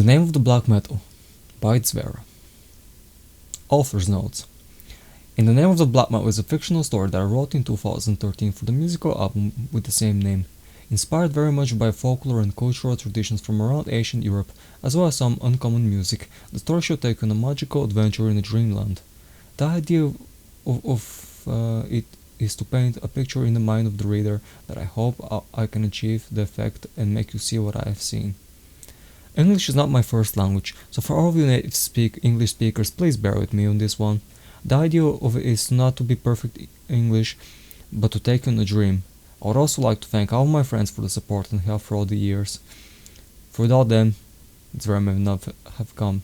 Name of the Black Metal by Dzvera. Author's notes. In the Name of the Black Metal is a fictional story that I wrote in 2013 for the musical album with the same name, inspired very much by folklore and cultural traditions from around ancient Europe, as well as some uncommon music. The story should take on a magical adventure in a dreamland. The idea of it is to paint a picture in the mind of the reader that I hope I can achieve the effect and make you see what I have seen. English is not my first language, so for all of you native English speakers, please bear with me on this one. The idea of it is not to be perfect English, but to take on a dream. I would also like to thank all my friends for the support and help for all the years. For without them, Dzvera may not have come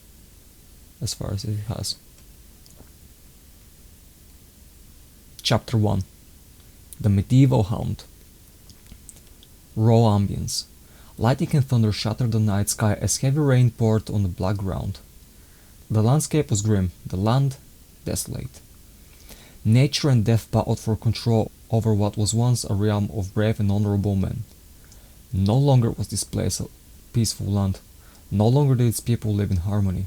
as far as it has. Chapter 1. The Medieval Hound. Raw ambience. Lightning and thunder shattered the night sky as heavy rain poured on the black ground. The landscape was grim, the land desolate. Nature and death battled for control over what was once a realm of brave and honorable men. No longer was this place a peaceful land. No longer did its people live in harmony.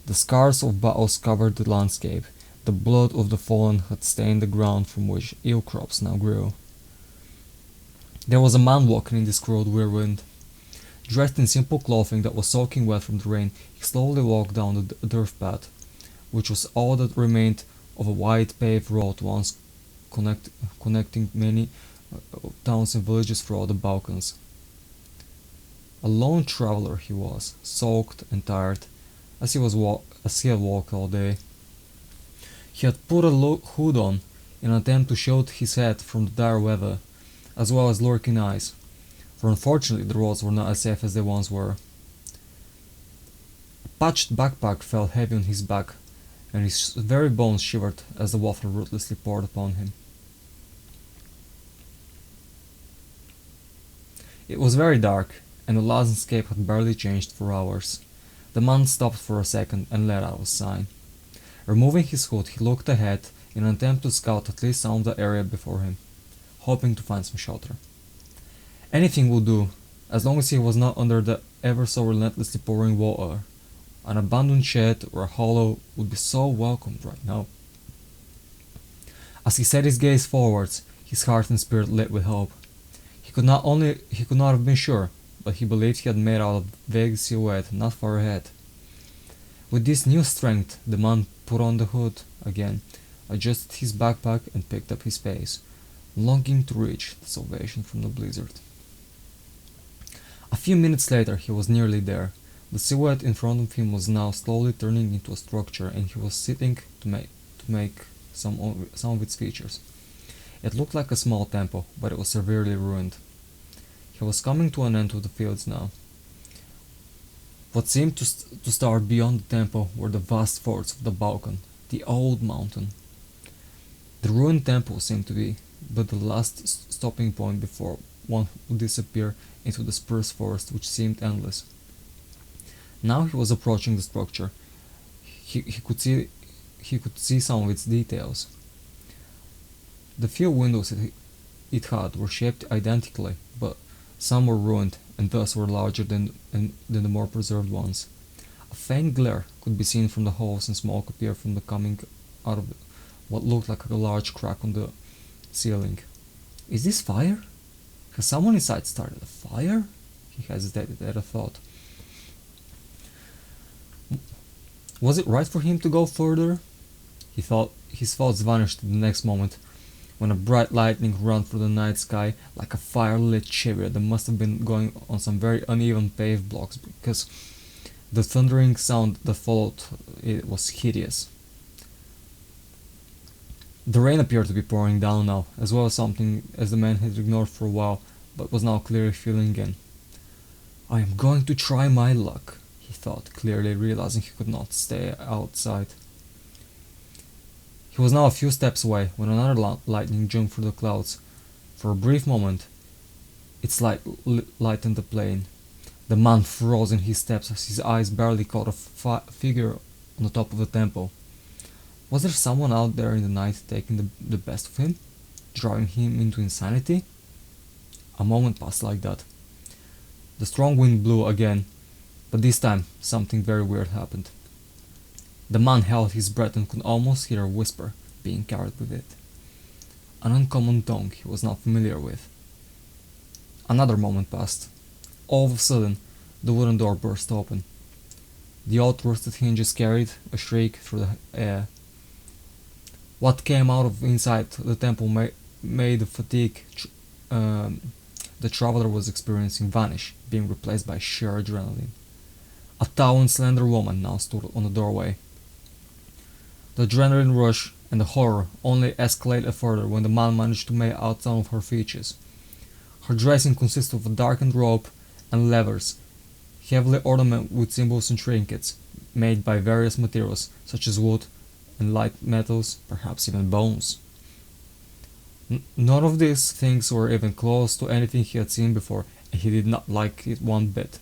The scars of battles covered the landscape. The blood of the fallen had stained the ground from which ill crops now grew. There was a man walking in this cruel whirlwind. Dressed in simple clothing that was soaking wet from the rain, he slowly walked down the dirt path, which was all that remained of a wide paved road once connecting many towns and villages throughout the Balkans. A lone traveler he was, soaked and tired, as he had walked all day. He had put a hood on in an attempt to shield his head from the dire weather, as well as lurking eyes, for unfortunately the roads were not as safe as they once were. A patched backpack fell heavy on his back, and his very bones shivered as the water ruthlessly poured upon him. It was very dark, and the landscape had barely changed for hours. The man stopped for a second and let out a sigh. Removing his hood, he looked ahead in an attempt to scout at least some of the area before him, hoping to find some shelter. Anything would do, as long as he was not under the ever so relentlessly pouring water. An abandoned shed or a hollow would be so welcomed right now. As he set his gaze forwards, his heart and spirit lit with hope. He could not have been sure, but he believed he had made out a vague silhouette not far ahead. With this new strength, the man put on the hood again, adjusted his backpack and picked up his pace, longing to reach the salvation from the blizzard. A few minutes later he was nearly there. The silhouette in front of him was now slowly turning into a structure, and he was sitting to make some of its features. It looked like a small temple, but it was severely ruined. He was coming to an end of the fields now. What seemed to start beyond the temple were the vast forts of the Balkan, the old mountain. The ruined temple seemed to be but the last stopping point before one would disappear into the spruce forest which seemed endless. Now he was approaching the structure. He could see some of its details. The few windows it had were shaped identically, but some were ruined and thus were larger than the more preserved ones. A faint glare could be seen from the holes, and smoke appeared from the coming out of what looked like a large crack on the ceiling. Is this fire? Has someone inside started a fire? He hesitated at a thought. Was it right for him to go further? He thought. His thoughts vanished the next moment, when a bright lightning ran through the night sky like a fire-lit chariot that must have been going on some very uneven paved blocks, because the thundering sound that followed it was hideous. The rain appeared to be pouring down now, as well as something as the man had ignored for a while, but was now clearly feeling again. I am going to try my luck, he thought, clearly realizing he could not stay outside. He was now a few steps away when another lightning jumped through the clouds. For a brief moment, its light lightened the plain. The man froze in his steps as his eyes barely caught a figure on the top of the temple. Was there someone out there in the night taking the best of him, driving him into insanity? A moment passed like that. The strong wind blew again, But this time, something very weird happened. The man held his breath and could almost hear a whisper being carried with it. An uncommon tongue he was not familiar with. Another moment passed. All of a sudden, the wooden door burst open. The old rusted hinges carried a shriek through the air. What came out of inside the temple made the fatigue the traveler was experiencing vanish, being replaced by sheer adrenaline. A tall and slender woman now stood on the doorway. The adrenaline rush and the horror only escalated further when the man managed to make out some of her features. Her dressing consisted of a darkened robe and levers, heavily ornamented with symbols and trinkets, made by various materials such as wood and light metals, perhaps even bones. None of these things were even close to anything he had seen before, and he did not like it one bit.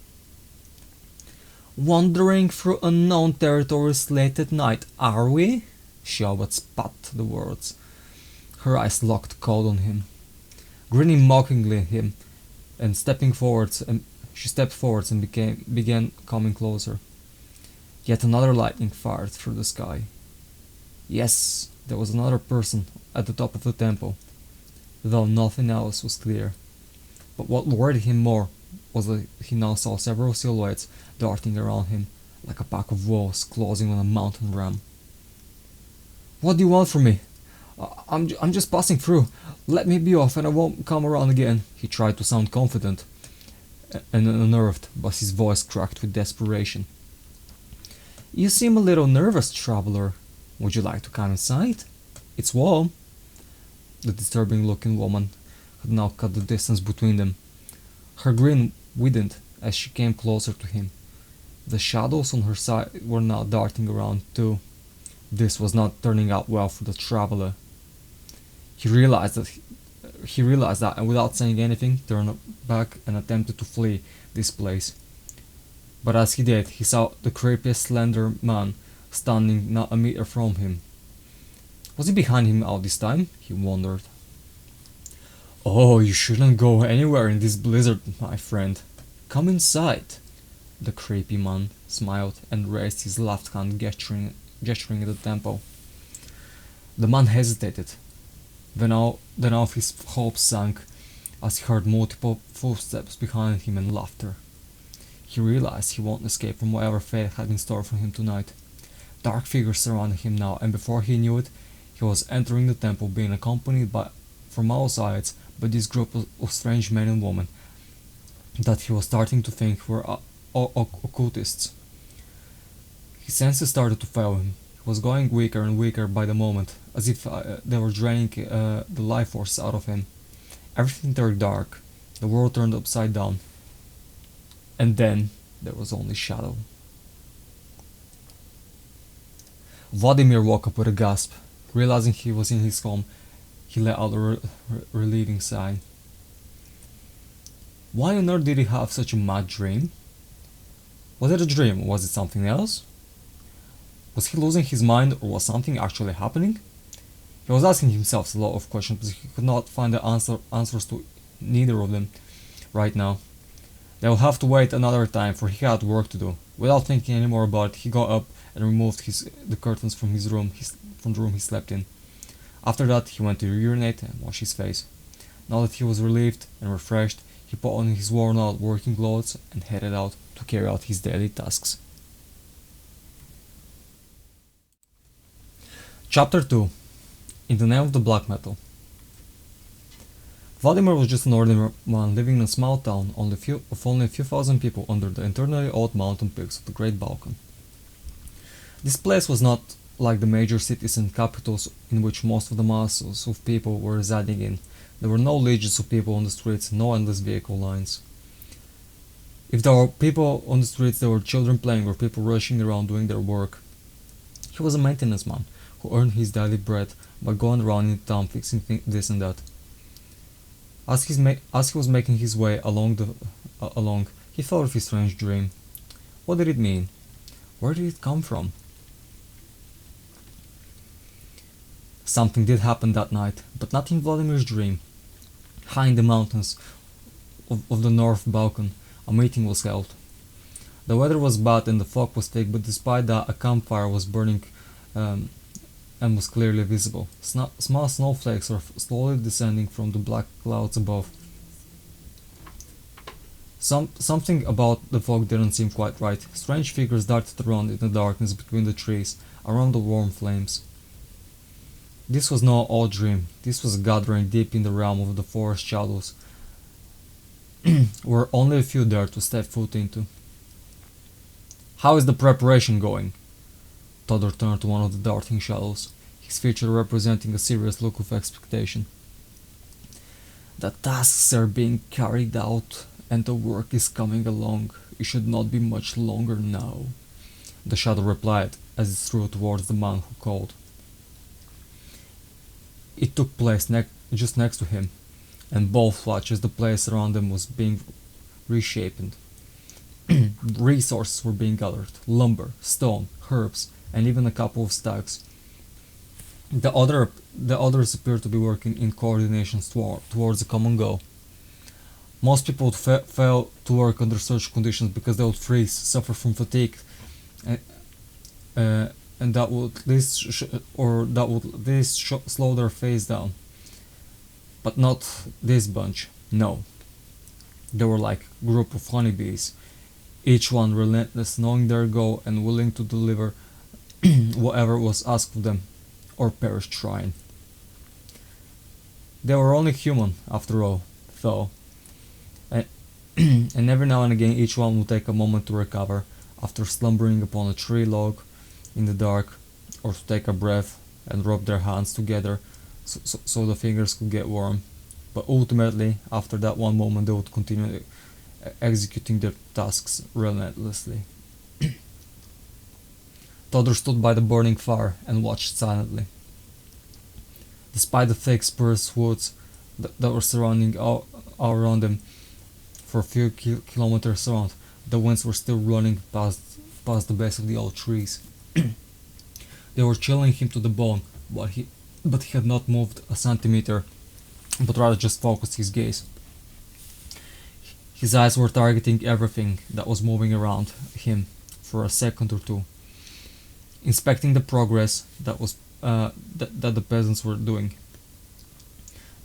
"Wandering through unknown territories late at night, are we?" She always spat the words. Her eyes locked cold on him. Grinning mockingly at him, and she stepped forwards and began coming closer. Yet another lightning fired through the sky. Yes, there was another person at the top of the temple, though nothing else was clear. But what worried him more was that he now saw several silhouettes darting around him, like a pack of wolves closing on a mountain ram. "What do you want from me? I'm just passing through. Let me be off and I won't come around again." He tried to sound confident and unnerved, but his voice cracked with desperation. "You seem a little nervous, traveler. Would you like to come inside? It's warm." The disturbing-looking woman had now cut the distance between them. Her grin widened as she came closer to him. The shadows on her side were now darting around too. This was not turning out well for the traveler. He realized that, and without saying anything, turned back and attempted to flee this place. But as he did, he saw the creepiest slender man standing not a meter from him. Was he behind him all this time? He wondered. "Oh, you shouldn't go anywhere in this blizzard, my friend. Come inside." The creepy man smiled and raised his left hand, gesturing at the temple. The man hesitated. Then all of his hopes sank as he heard multiple footsteps behind him and laughter. He realized he won't escape from whatever fate had in store for him tonight. Dark figures surrounded him now, and before he knew it, he was entering the temple, being accompanied from all sides by this group of strange men and women that he was starting to think were occultists. His senses started to fail him. He was going weaker and weaker by the moment, as if they were draining the life force out of him. Everything turned dark. The world turned upside down. And then there was only shadow. Vladimir woke up with a gasp. Realizing he was in his home, he let out a relieving sigh. Why on earth did he have such a mad dream? Was it a dream, or was it something else? Was he losing his mind, or was something actually happening? He was asking himself a lot of questions, but he could not find the answers to neither of them right now. They would have to wait another time, for he had work to do. Without thinking any more about it, he got up and removed the curtains from the room he slept in. After that, he went to urinate and wash his face. Now that he was relieved and refreshed, he put on his worn-out working clothes and headed out to carry out his daily tasks. Chapter 2. In the name of the black metal. Vladimir was just an ordinary man living in a small town of only a few thousand people under the eternally old mountain peaks of the Great Balkan. This place was not like the major cities and capitals in which most of the masses of people were residing in. There were no legions of people on the streets, no endless vehicle lines. If there were people on the streets, there were children playing or people rushing around doing their work. He was a maintenance man who earned his daily bread by going around in town fixing this and that. As he was making his way along, he thought of his strange dream. What did it mean? Where did it come from? Something did happen that night, but not in Vladimir's dream. High in the mountains of the North Balkan, a meeting was held. The weather was bad and the fog was thick, but despite that, a campfire was burning um, and was clearly visible. Small snowflakes were slowly descending from the black clouds above. Something about the fog didn't seem quite right. Strange figures darted around in the darkness between the trees, around the warm flames. This was no odd dream. This was a gathering deep in the realm of the forest shadows, where only a few dared to step foot into. "How is the preparation going?" Todor turned to one of the darting shadows, his feature representing a serious look of expectation. "The tasks are being carried out, and the work is coming along. It should not be much longer now," the shadow replied as it threw towards the man who called. It took place just next to him, and both watched as the place around them was being reshaped. Resources were being gathered: lumber, stone, herbs, and even a couple of stags. The others appeared to be working in coordination towards a common goal. Most people would fail to work under such conditions because they would freeze, suffer from fatigue, and that would slow their face down. But not this bunch. No, they were like a group of honeybees, each one relentless, knowing their goal and willing to deliver whatever was asked of them, or perish trying. They were only human, after all, though, and, and every now and again each one would take a moment to recover after slumbering upon a tree log in the dark, or to take a breath and rub their hands together so the fingers could get warm. But ultimately, after that one moment, they would continue executing their tasks relentlessly. Todor stood by the burning fire and watched silently. Despite the thick spruce woods that were surrounding all around them for a few kilometers around, the winds were still running past the base of the old trees. They were chilling him to the bone, but he had not moved a centimeter, but rather just focused his gaze. His eyes were targeting everything that was moving around him for a second or two, inspecting the progress that the peasants were doing.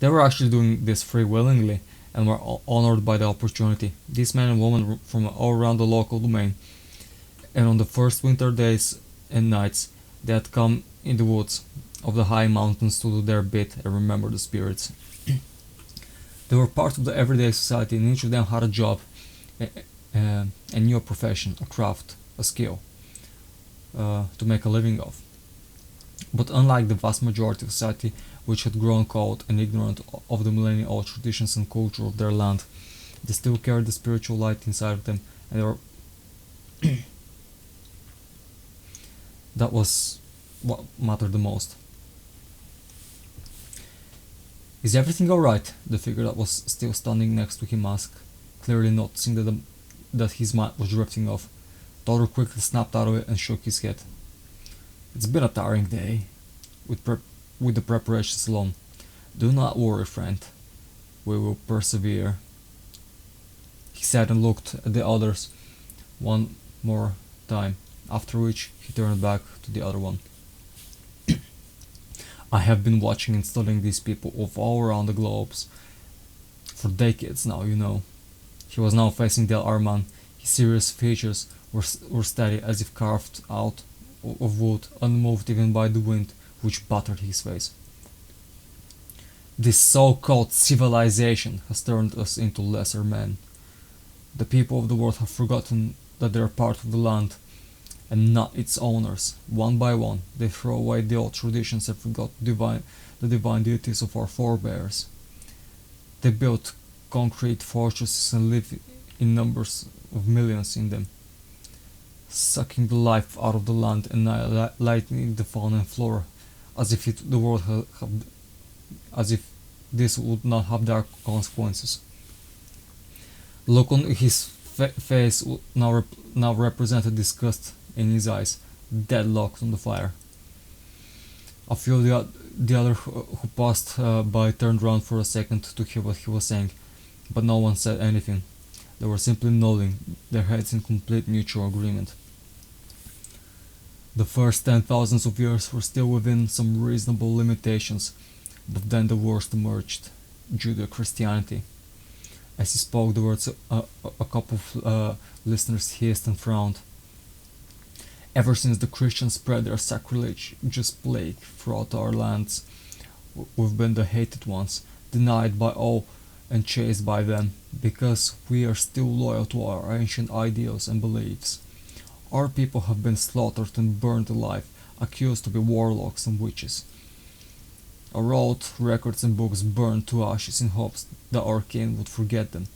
They were actually doing this free willingly and were honored by the opportunity. These men and women from all around the local domain, and on the first winter days and nights, they had come in the woods of the high mountains to do their bit and remember the spirits. They were part of the everyday society, and each of them had a job, a new profession, a craft, a skill to make a living of. But unlike the vast majority of society, which had grown cold and ignorant of the millennia-old traditions and culture of their land, they still carried the spiritual light inside of them, and they were that was what mattered the most. "Is everything alright?" the figure that was still standing next to him asked, clearly noticing that his mind was drifting off. Todor quickly snapped out of it and shook his head. "It's been a tiring day, with the preparations alone. Do not worry, friend. We will persevere," he said, and looked at the others one more time, after which he turned back to the other one. "I have been watching and studying these people of all around the globes for decades now, you know." He was now facing Del Arman. His serious features were steady, as if carved out of wood, unmoved even by the wind which battered his face. "This so-called civilization has turned us into lesser men. The people of the world have forgotten that they are part of the land and not its owners. One by one, they throw away the old traditions and forgot the divine deities of our forebears. They built concrete fortresses and live in numbers of millions in them, sucking the life out of the land and annihilating the fauna and flora, as if this would not have dark consequences." The look on his face now represented disgust in his eyes, deadlocked on the fire. A few of the others who passed by turned round for a second to hear what he was saying, but no one said anything. They were simply nodding their heads in complete mutual agreement. The first 10,000s of years were still within some reasonable limitations, but then the worst emerged: Judeo-Christianity. As he spoke the words, a couple of listeners hissed and frowned. Ever since the Christians spread their sacrilegious plague throughout our lands, we've been the hated ones, denied by all and chased by them, because we are still loyal to our ancient ideals and beliefs. Our people have been slaughtered and burned alive, accused to be warlocks and witches. Our old records and books burned to ashes in hopes that our kin would forget them.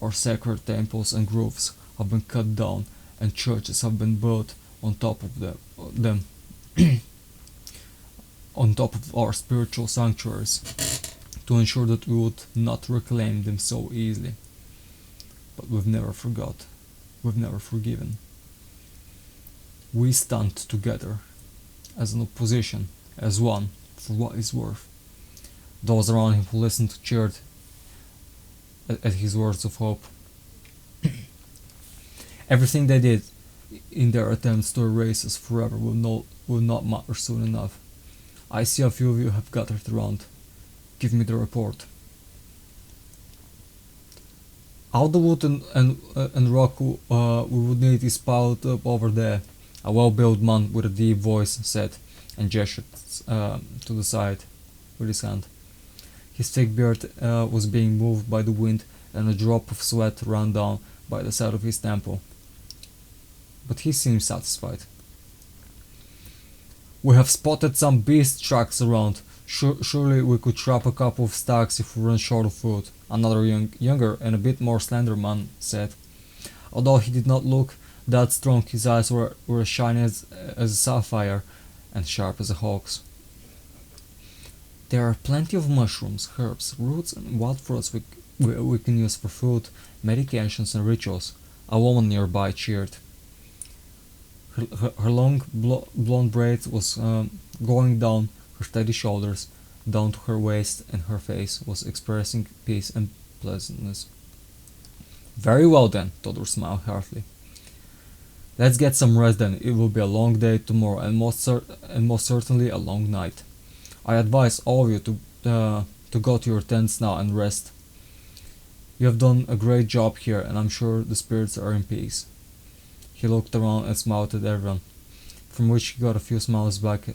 Our sacred temples and groves have been cut down, and churches have been built on top of them on top of our spiritual sanctuaries, to ensure that we would not reclaim them so easily. But we've never forgot. We've never forgiven. We stand together, as an opposition, as one, for what is worth. Those around him who listened cheered at his words of hope. Everything they did in their attempts to erase us forever will not matter soon enough. I see a few of you have gathered around. Give me the report. All the wood and rock we would need is piled up over there, a well-built man with a deep voice said, and gestured to the side with his hand. His thick beard was being moved by the wind, and a drop of sweat ran down by the side of his temple. But he seemed satisfied. We have spotted some beast tracks around. Surely we could trap a couple of stacks if we run short of food, another younger and a bit more slender man said. Although he did not look that strong, his eyes were as shiny as a sapphire and sharp as a hawk's. There are plenty of mushrooms, herbs, roots and wild fruits we can use for food, medications and rituals, a woman nearby cheered. Her long blonde braid was going down her steady shoulders, down to her waist, and her face was expressing peace and pleasantness. Very well then, Todor smiled heartily. Let's get some rest then. It will be a long day tomorrow, and most certainly a long night. I advise all of you to go to your tents now and rest. You have done a great job here, and I'm sure the spirits are in peace. He looked around and smiled at everyone, from which he got a few smiles back,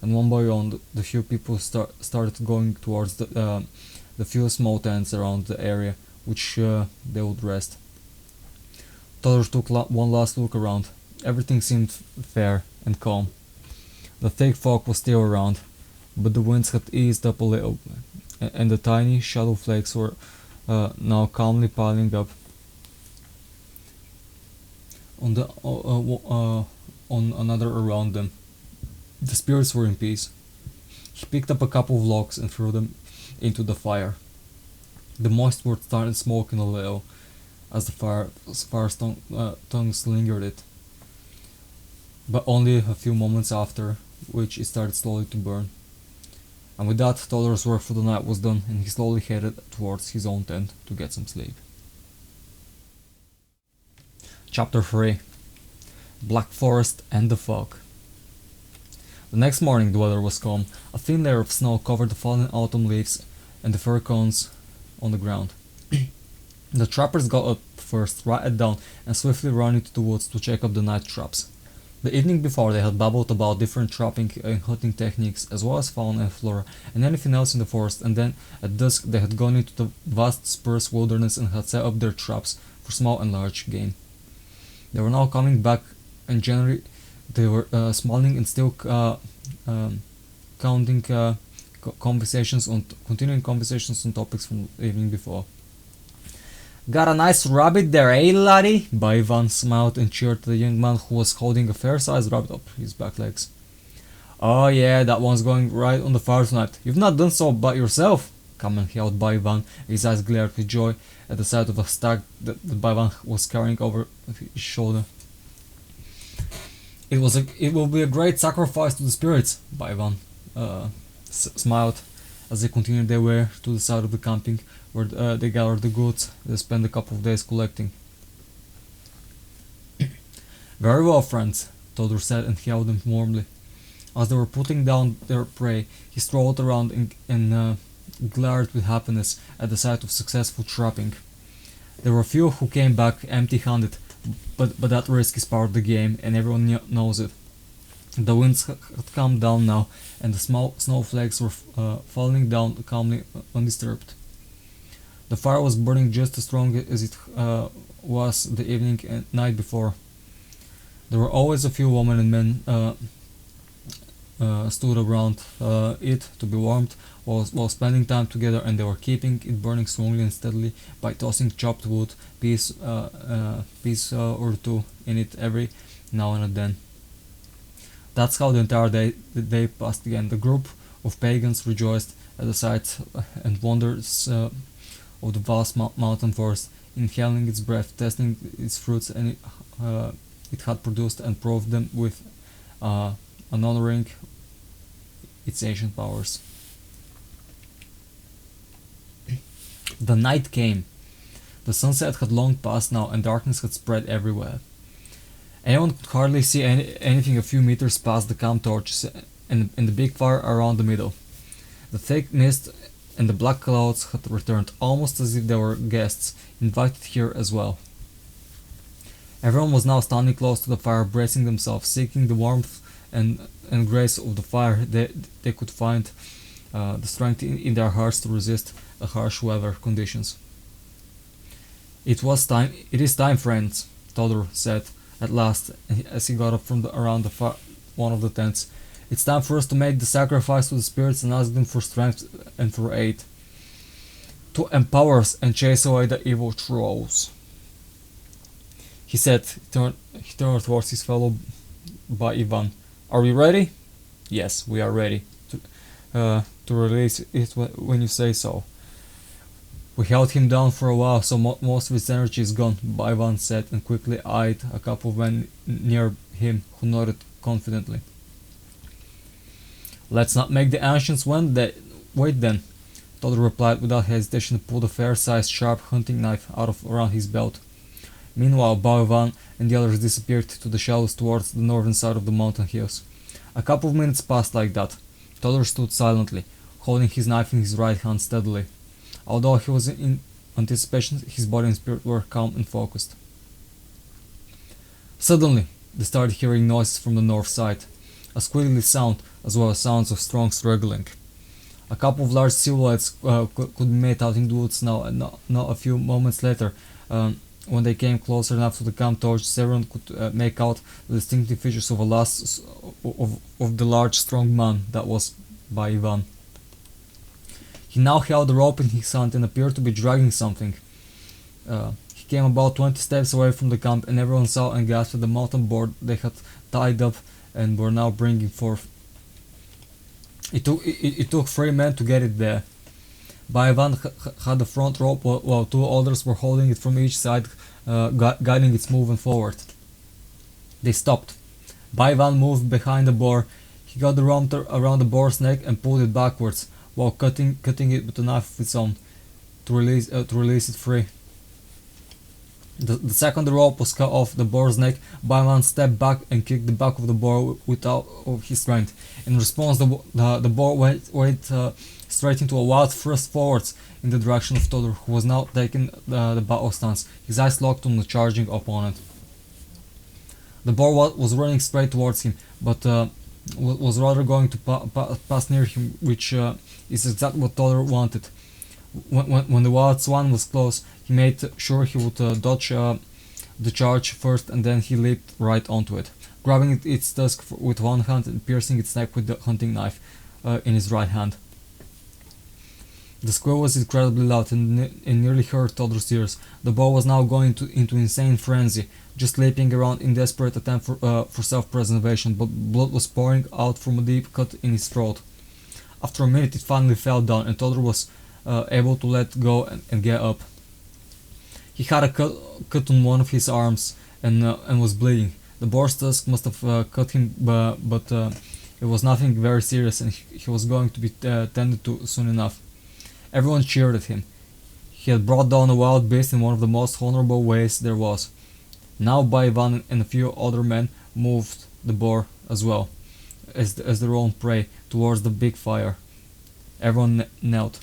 and one by one the few people started going towards the few small tents around the area which they would rest. Todor took one last look around. Everything seemed fair and calm. The thick fog was still around, but the winds had eased up a little, and the tiny shadow flakes were now calmly piling up on another around them. The spirits were in peace. He picked up a couple of logs and threw them into the fire. The moist wood started smoking a little as the fire's tongues lingered it, but only a few moments after which it started slowly to burn. And with that, Todor's work for the night was done, and he slowly headed towards his own tent to get some sleep. Chapter 3: Black Forest and the Fog. The next morning the weather was calm. A thin layer of snow covered the fallen autumn leaves and the fir cones on the ground. The trappers got up first, lighted down, and swiftly ran into the woods to check up the night traps. The evening before they had babbled about different trapping and hunting techniques, as well as fauna and flora, and anything else in the forest, and then at dusk they had gone into the vast spruce wilderness and had set up their traps for small and large game. They were now coming back, and generally they were smiling and still continuing conversations on topics from the evening before. Got a nice rabbit there, eh, laddie? Baivan smiled and cheered the young man who was holding a fair-sized rabbit up his back legs. Oh yeah, that one's going right on the fire tonight. You've not done so by yourself, commented out Baivan. His eyes glared with joy at the sight of a stag that Baivan was carrying over his shoulder. It will be a great sacrifice to the spirits, Baivan smiled, as they continued their way to the side of the camping where they gathered the goods they spent a couple of days collecting. Very well, friends, Todor said and hailed them warmly. As they were putting down their prey, he strolled around and glared with happiness at the sight of successful trapping. There were few who came back empty-handed, but that risk is part of the game, and everyone knows it. The winds had calmed down now, and the small snowflakes were falling down calmly undisturbed. The fire was burning just as strong as it was the evening and night before. There were always a few women and men stood around it to be warmed while spending time together, and they were keeping it burning strongly and steadily by tossing chopped wood, piece or two in it every now and then. That's how the entire day passed again. The group of pagans rejoiced at the sight and wonders of the vast mountain forest, inhaling its breath, testing its fruits and it had produced, and proved them with and honoring its ancient powers. The night came. The sunset had long passed now, and darkness had spread everywhere. Anyone could hardly see anything a few meters past the camp torches and the big fire around the middle. The thick mist and the black clouds had returned, almost as if they were guests, invited here as well. Everyone was now standing close to the fire, bracing themselves, seeking the warmth and grace of the fire. They could find the strength in their hearts to resist the harsh weather conditions. It is time, friends, Todor said at last, as he got up from around one of the tents. It's time for us to make the sacrifice to the spirits and ask them for strength and for aid, to empower us and chase away the evil trolls. He said. He turned towards his fellow by Ivan. Are we ready? Yes, we are ready to release it when you say so. We held him down for a while, so most of his energy is gone, Ivan said, and quickly eyed a couple of men near him who nodded confidently. Let's not make the ancients wait then, Todor replied without hesitation, and pulled a fair-sized sharp hunting knife out of around his belt. Meanwhile, Ivan and the others disappeared to the shallows towards the northern side of the mountain hills. A couple of minutes passed like that. Todor stood silently, holding his knife in his right hand steadily. Although he was in anticipation, his body and spirit were calm and focused. Suddenly, they started hearing noises from the north side, a squealy sound as well as sounds of strong struggling. A couple of large silhouettes could be made out in the woods now, and not a few moments later, when they came closer enough to the camp torches, everyone could make out the distinctive features of of the large, strong man that was by Ivan. He now held the rope in his hand and appeared to be dragging something. He came about 20 steps away from the camp, and everyone saw and gasped at the mountain board they had tied up and were now bringing forth. It took 3 men to get it there. Ivan had the front rope while 2 others were holding it from each side, guiding its movement forward. They stopped. Ivan moved behind the boar. He got the rope around the boar's neck and pulled it backwards, while cutting it with a knife of its own to release it free. The second the rope was cut off the boar's neck, Ivan stepped back and kicked the back of the boar with all of his strength. In response, the boar went straight into a wild thrust forwards in the direction of Todor, who was now taking the battle stance, his eyes locked on the charging opponent. The boar was running straight towards him, but was rather going to pass near him, which is exactly what Todor wanted. When the wild swan was close, he made sure he would dodge the charge first, and then he leaped right onto it, grabbing its tusk with one hand and piercing its neck with the hunting knife in his right hand. The squeal was incredibly loud and nearly hurt Todor's ears. The boar was now going into insane frenzy, just leaping around in desperate attempt for self-preservation, but blood was pouring out from a deep cut in his throat. After a minute it finally fell down, and Todor was able to let go and get up. He had a cut on one of his arms and was bleeding. The boar's tusk must have cut him, but It was nothing very serious, and he was going to be tended to soon enough. Everyone cheered at him. He had brought down a wild beast in one of the most honorable ways there was. Now Ivan and a few other men moved the boar as well, as their own prey, towards the big fire. Everyone knelt.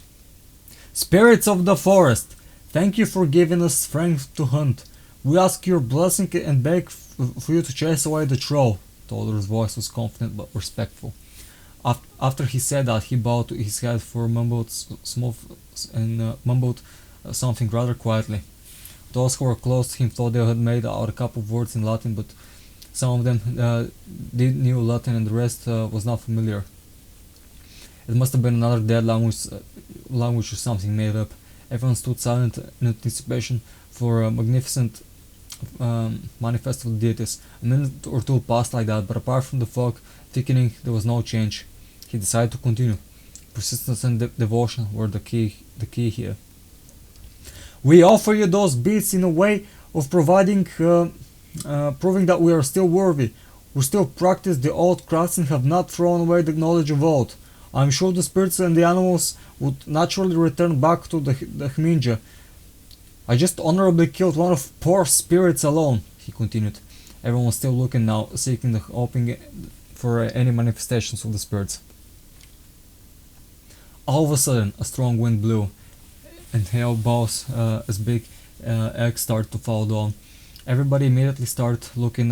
"Spirits of the forest, thank you for giving us strength to hunt. We ask your blessing and beg for you to chase away the troll." Toller's voice was confident but respectful. After he said that, he bowed his head mumbled something rather quietly. Those who were close to him thought they had made out a couple of words in Latin, but some of them knew Latin and the rest was not familiar. It must have been another dead language or something made up. Everyone stood silent in anticipation for a magnificent manifest of the deities. A minute or two passed like that, but apart from the fog thickening, there was no change. He decided to continue. Persistence and devotion were the key here. "We offer you those beads in a way of proving that we are still worthy. We still practice the old crafts and have not thrown away the knowledge of old. I am sure the spirits and the animals would naturally return back to the Hminja. I just honorably killed one of poor spirits alone," he continued. Everyone was still looking now, hoping for any manifestations of the spirits. All of a sudden, a strong wind blew, and hail balls as big eggs started to fall down. Everybody immediately started looking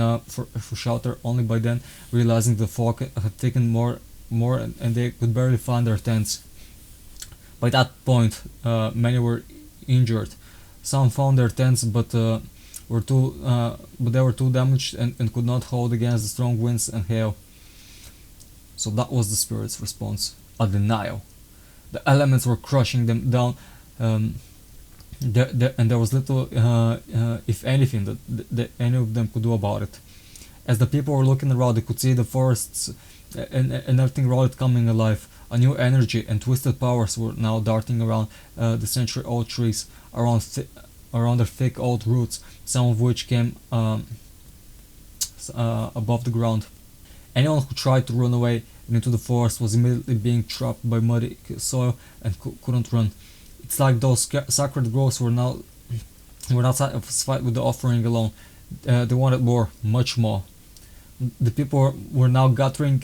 for shelter, only by then realizing the fog had thickened more and they could barely find their tents. By that point, many were injured. Some found their tents, but they were too damaged and could not hold against the strong winds and hail. So that was the spirit's response: a denial. The elements were crushing them down, and there was little, if anything, that any of them could do about it. As the people were looking around, they could see the forests and everything around it coming alive. A new energy and twisted powers were now darting around the century-old trees, around their thick old roots, some of which came above the ground. Anyone who tried to run away into the forest was immediately being trapped by muddy soil and couldn't run. It's like those sacred groves were not satisfied with the offering alone. They wanted more, much more. The people were now gathering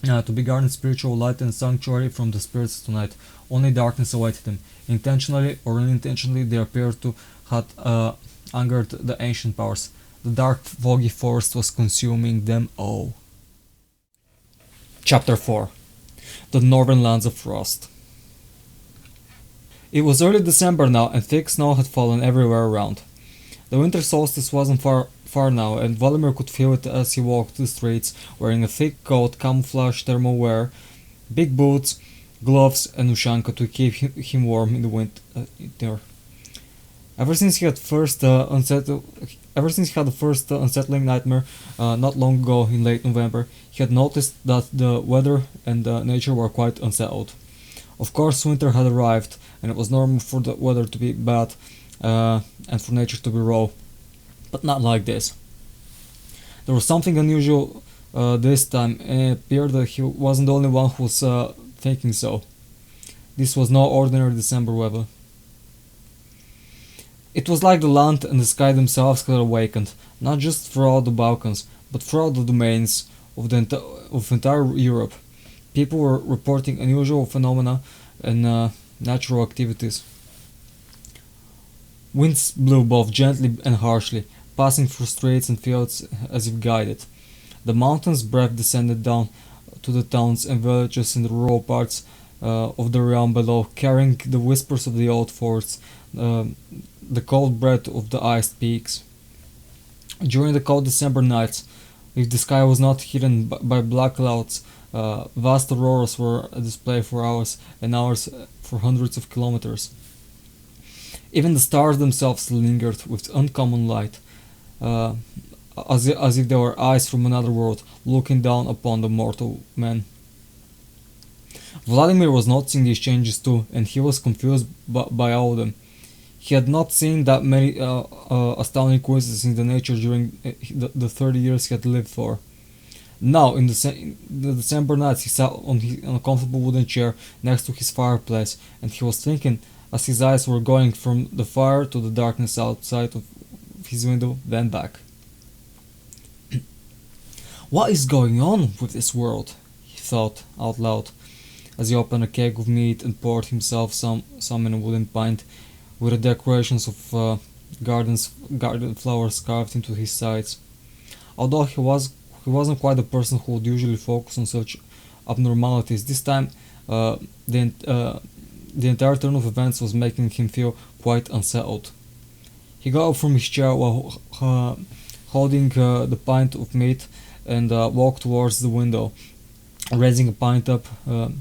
to be guarding spiritual light and sanctuary from the spirits tonight. Only darkness awaited them. Intentionally or unintentionally, they appeared to have angered the ancient powers. The dark, foggy forest was consuming them all. Chapter 4. The Northern Lands of Frost. It was early December now, and thick snow had fallen everywhere around. The winter solstice wasn't far now, and Vladimir could feel it as he walked the streets, wearing a thick coat, camouflage thermal wear, big boots, gloves, and ushanka to keep him warm in the winter. Ever since he had the first unsettling nightmare not long ago in late November, he had noticed that the weather and nature were quite unsettled. Of course, winter had arrived, and it was normal for the weather to be bad and for nature to be raw, but not like this. There was something unusual this time, and it appeared that he wasn't the only one who was thinking so. This was no ordinary December weather. It was like the land and the sky themselves had awakened, not just throughout the Balkans, but throughout the domains of entire Europe. People were reporting unusual phenomena and natural activities. Winds blew both gently and harshly, passing through streets and fields as if guided. The mountain's breath descended down to the towns and villages in the rural parts of the realm below, carrying the whispers of the old forests, the cold breath of the iced peaks. During the cold December nights, if the sky was not hidden by black clouds, vast auroras were a display for hours and hours for hundreds of kilometers. Even the stars themselves lingered with uncommon light, as if they were eyes from another world looking down upon the mortal man. Vladimir was noticing these changes too, and he was confused by all of them. He had not seen that many astounding coincidences in the nature during the 30 years he had lived for. Now, in the December nights, he sat on a comfortable wooden chair next to his fireplace, and he was thinking as his eyes were going from the fire to the darkness outside of his window, then back. What is going on with this world? He thought out loud as he opened a keg of meat and poured himself some in a wooden pint with the decorations of garden flowers carved into his sides. Although he wasn't quite the person who would usually focus on such abnormalities, this time the entire turn of events was making him feel quite unsettled. He got up from his chair while holding the pint of meat and walked towards the window. Raising a pint up,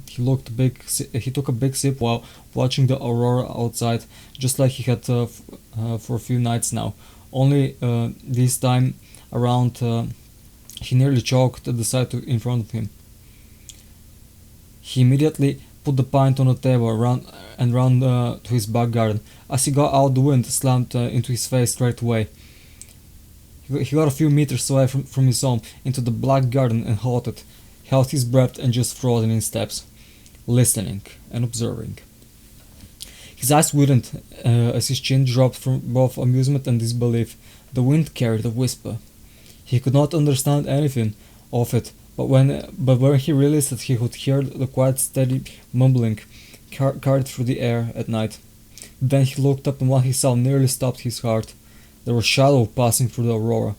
he took a big sip while watching the aurora outside, just like he had for a few nights now. Only this time around, he nearly choked at the sight in front of him. He immediately put the pint on a table and ran to his back garden. As he got out, the wind slammed into his face straight away. He got a few meters away from his home into the black garden and halted, held his breath and just frozen in steps, listening and observing. His eyes widened as his chin dropped from both amusement and disbelief. The wind carried a whisper. He could not understand anything of it, but when he realized that he could hear the quiet, steady mumbling carried through the air at night, then he looked up and what he saw nearly stopped his heart. There was shadow passing through the aurora.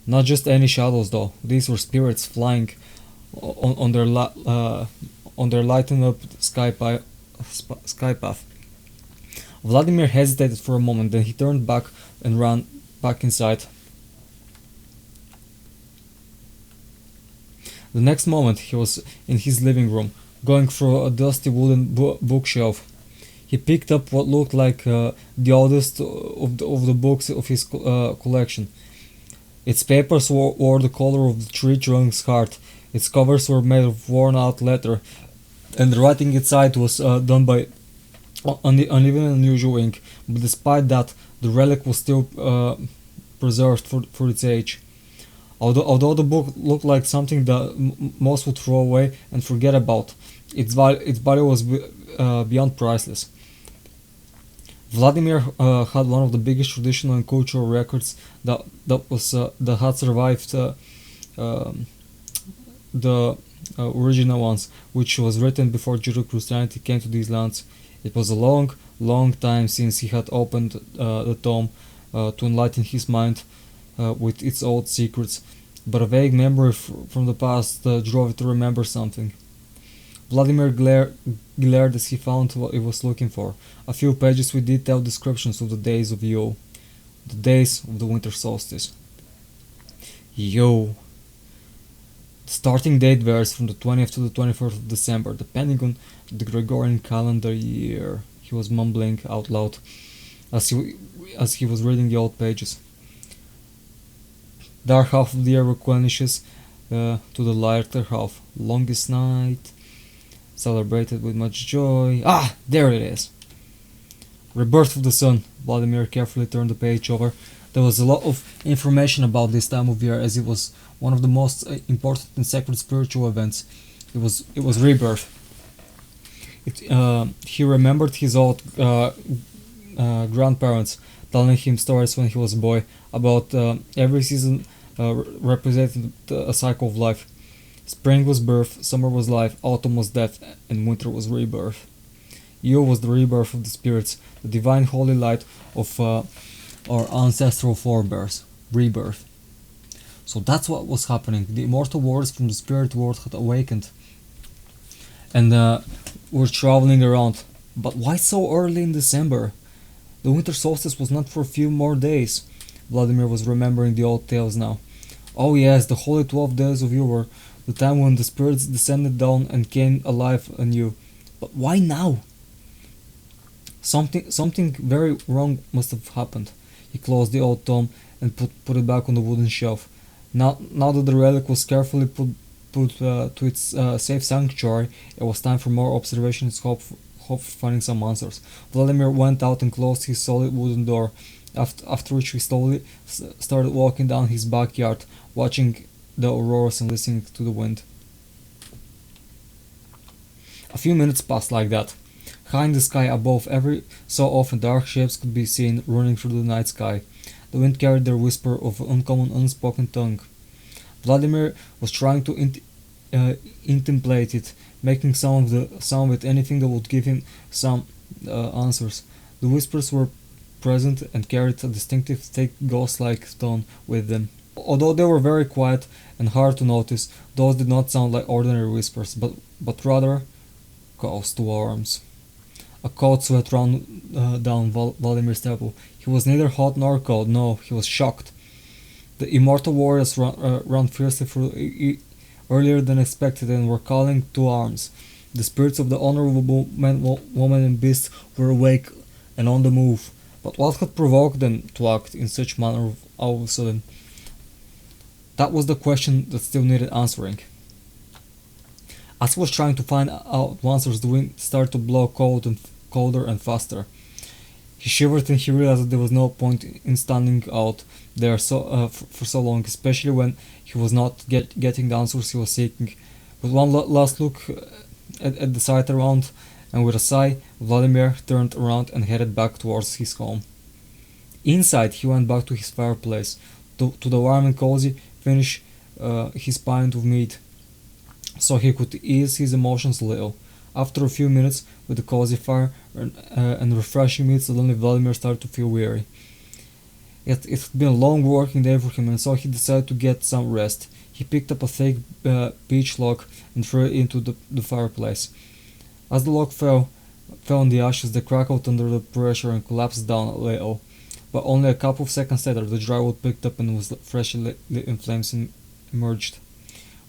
Not just any shadows, though. These were spirits flying on their lighting up sky path. Vladimir hesitated for a moment, then he turned back and ran back inside. The next moment he was in his living room, going through a dusty wooden bookshelf. He picked up what looked like the oldest of the books of his collection. Its papers wore the color of the tree drawing's heart. Its covers were made of worn-out leather, and the writing inside was done by uneven and unusual ink. But despite that, the relic was still preserved for its age. Although the book looked like something that most would throw away and forget about, its value was beyond priceless. Vladimir had one of the biggest traditional and cultural records that had survived the original ones, which was written before Judeo-Christianity came to these lands. It was a long time since he had opened the tome to enlighten his mind with its old secrets, but a vague memory from the past drove it to remember something. Vladimir glared as he found what he was looking for, a few pages with detailed descriptions of the days of Yule, the days of the winter solstice. Yule. The starting date varies from the 20th to the 21st of December, depending on the Gregorian calendar year, he was mumbling out loud as he was reading the old pages. Dark half of the year replenishes to the lighter half. Longest night, celebrated with much joy. Ah, there it is. Rebirth of the sun. Vladimir carefully turned the page over. There was a lot of information about this time of year, as it was one of the most important and sacred spiritual events. It was rebirth. He remembered his old grandparents telling him stories when he was a boy about every season represented a cycle of life. Spring was birth, summer was life, autumn was death, and winter was rebirth. Yule was the rebirth of the spirits, the divine holy light of our ancestral forebears. Rebirth. So that's what was happening. The immortal warriors from the spirit world had awakened and were traveling around. But why so early in December? The winter solstice was not for a few more days. Vladimir was remembering the old tales now. Oh yes, the holy 12 days of Yule were the time when the spirits descended down and came alive anew. But why now? Something very wrong must have happened. He closed the old tome and put it back on the wooden shelf. Now that the relic was carefully put to its safe sanctuary, it was time for more observations, hope for finding some answers. Vladimir went out and closed his solid wooden door, after which he slowly started walking down his backyard, watching the auroras and listening to the wind. A few minutes passed like that. High in the sky above, every so often dark shapes could be seen running through the night sky. The wind carried their whisper of uncommon unspoken tongue. Vladimir was trying to contemplate it, making sound with anything that would give him some answers. The whispers were present and carried a distinctive, thick, ghost-like tone with them. Although they were very quiet and hard to notice, those did not sound like ordinary whispers, but rather calls to arms. A cold sweat ran down Vladimir's temple. He was neither hot nor cold, no, he was shocked. The immortal warriors ran fiercely through earlier than expected and were calling to arms. The spirits of the honorable men, woman and beast were awake and on the move. But what had provoked them to act in such manner all of a sudden? That was the question that still needed answering. As he was trying to find out answers, the wind started to blow colder and faster. He shivered and he realized that there was no point in standing out there for so long, especially when he was not getting the answers he was seeking. With one last look at the sight around, and with a sigh, Vladimir turned around and headed back towards his home. Inside, he went back to his fireplace, to the warm and cozy finish his pint of meat, so he could ease his emotions a little. After a few minutes with the cozy fire and refreshing meat, suddenly Vladimir started to feel weary. It had been a long working day for him, and so he decided to get some rest. He picked up a thick beech log and threw it into the fireplace. As the log fell in the ashes, they crackled under the pressure and collapsed down a little. But only a couple of seconds later, the dry wood picked up and was freshly lit in flames and emerged.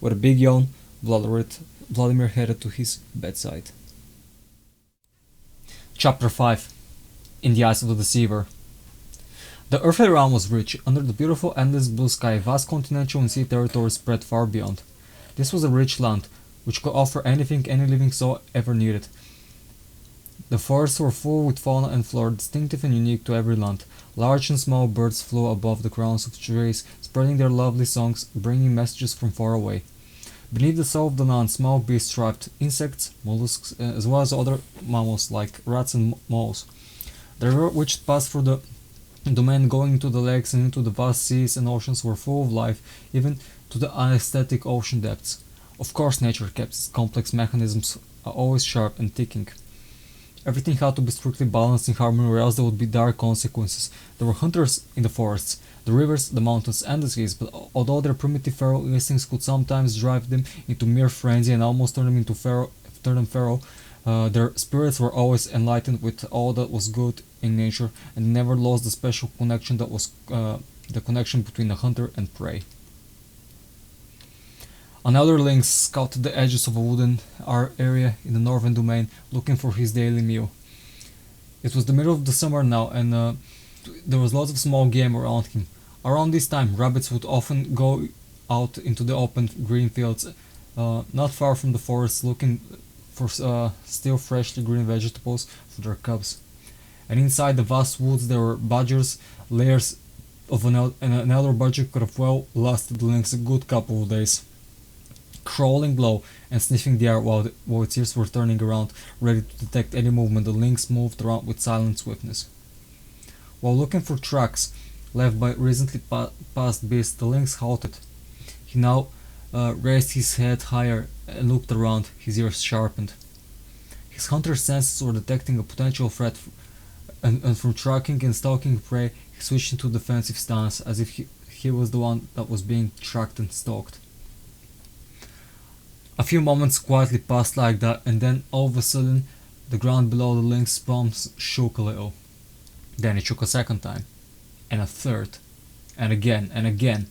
With a big yawn, Vladimir headed to his bedside. Chapter 5. In the Eyes of the Deceiver. The earthly realm was rich. Under the beautiful endless blue sky, vast continental and sea territories spread far beyond. This was a rich land, which could offer anything any living soul ever needed. The forests were full with fauna and flora, distinctive and unique to every land. Large and small birds flew above the crowns of trees, spreading their lovely songs, bringing messages from far away. Beneath the soil of the land, small beasts thrived, insects, mollusks, as well as other mammals like rats and moles. The river which passed through the domain going into the lakes and into the vast seas and oceans were full of life, even to the aesthetic ocean depths. Of course, nature kept its complex mechanisms always sharp and ticking. Everything had to be strictly balanced in harmony, or else there would be dire consequences. There were hunters in the forests, the rivers, the mountains, and the seas, but although their primitive feral instincts could sometimes drive them into mere frenzy and almost turn them feral, their spirits were always enlightened with all that was good in nature and never lost the special connection that was the connection between the hunter and prey. Another lynx scouted the edges of a wooded area in the northern domain, looking for his daily meal. It was the middle of the summer now, and there was lots of small game around him. Around this time, rabbits would often go out into the open green fields, not far from the forest, looking for still freshly green vegetables for their cubs. And inside the vast woods there were badgers, layers of another badger could have well lasted the lynx a good couple of days. Crawling low and sniffing the air while its ears were turning around, ready to detect any movement, the lynx moved around with silent swiftness. While looking for tracks left by recently passed beasts, the lynx halted. He now raised his head higher and looked around, his ears sharpened. His hunter's senses were detecting a potential threat, and from tracking and stalking prey, he switched into defensive stance, as if he was the one that was being tracked and stalked. A few moments quietly passed like that, and then all of a sudden the ground below the lynx's palms shook a little. Then it shook a second time, and a third, and again and again.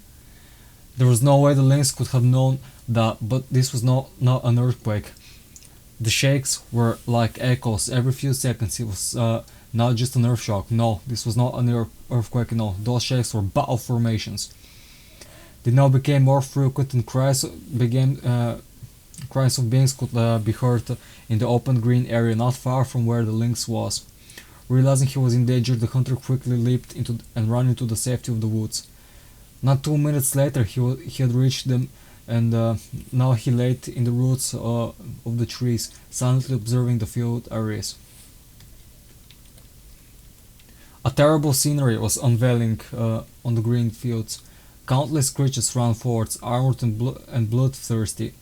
There was no way the lynx could have known that, but this was not an earthquake. The shakes were like echoes every few seconds. It was not just an earth shock. No, this was not an earthquake. No, those shakes were battle formations. They now became more frequent, and cries of beings could be heard in the open green area not far from where the lynx was. Realizing he was in danger, the hunter quickly leaped into and ran into the safety of the woods. Not 2 minutes later, he had reached them, and now he lay in the roots of the trees, silently observing the field areas. A terrible scenery was unveiling on the green fields. Countless creatures ran forwards, armored and bloodthirsty,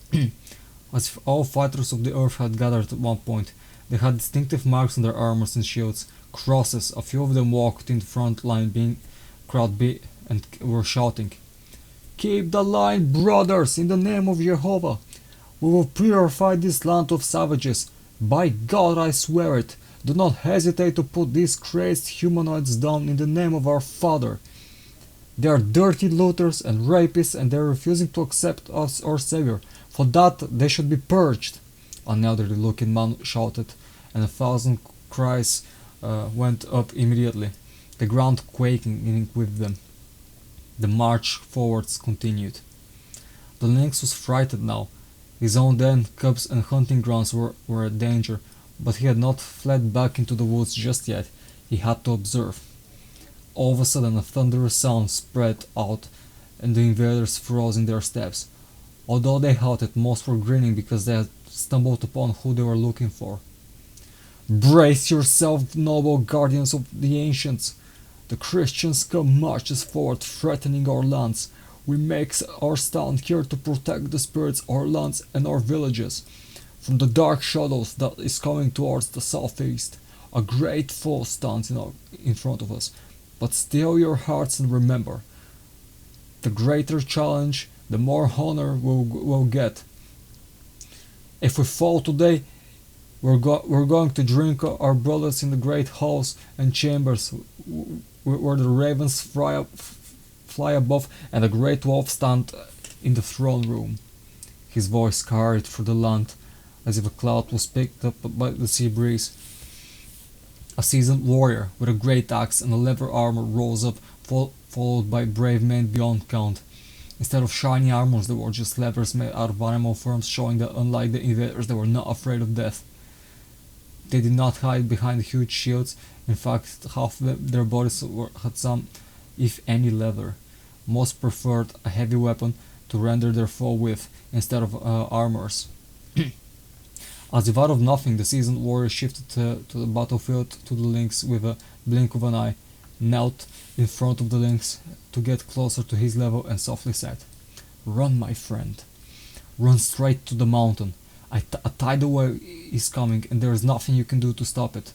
as if all fighters of the earth had gathered at one point. They had distinctive marks on their armors and shields, crosses. A few of them walked in the front line, being and were shouting, "Keep the line, brothers, in the name of Jehovah! We will purify this land of savages. By God, I swear it! Do not hesitate to put these crazed humanoids down in the name of our Father. They are dirty looters and rapists, and they are refusing to accept us our Savior. For that, they should be purged." An elderly-looking man shouted, and 1,000 cries went up immediately, the ground quaking with them. The march forwards continued. The lynx was frightened now. His own den, cubs, and hunting grounds were a danger, but he had not fled back into the woods just yet. He had to observe. All of a sudden, a thunderous sound spread out, and the invaders froze in their steps. Although they halted, most were grinning because they had stumbled upon who they were looking for. "Brace yourself, noble guardians of the ancients! The Christian scum marches forward, threatening our lands. We make our stand here to protect the spirits, our lands, and our villages. From the dark shadows that is coming towards the southeast, a great foe stands in front of us. But steel your hearts and remember, the greater challenge, the more honor we'll get. If we fall today, we're going to drink our brothers in the great halls and chambers where the ravens fly above and the great wolves stand in the throne room." His voice carried through the land as if a cloud was picked up by the sea breeze. A seasoned warrior with a great axe and a leather armor rose up, followed by brave men beyond count. Instead of shiny armors, they were just leathers made out of animal forms, showing that unlike the invaders, they were not afraid of death. They did not hide behind huge shields. In fact, half their bodies had some, if any, leather. Most preferred a heavy weapon to render their foe with, instead of armors. As if out of nothing, the seasoned warrior shifted to the battlefield to the lynx with a blink of an eye, knelt in front of the lynx to get closer to his level, and softly said, "Run, my friend. Run straight to the mountain. A tidal wave is coming, and there is nothing you can do to stop it.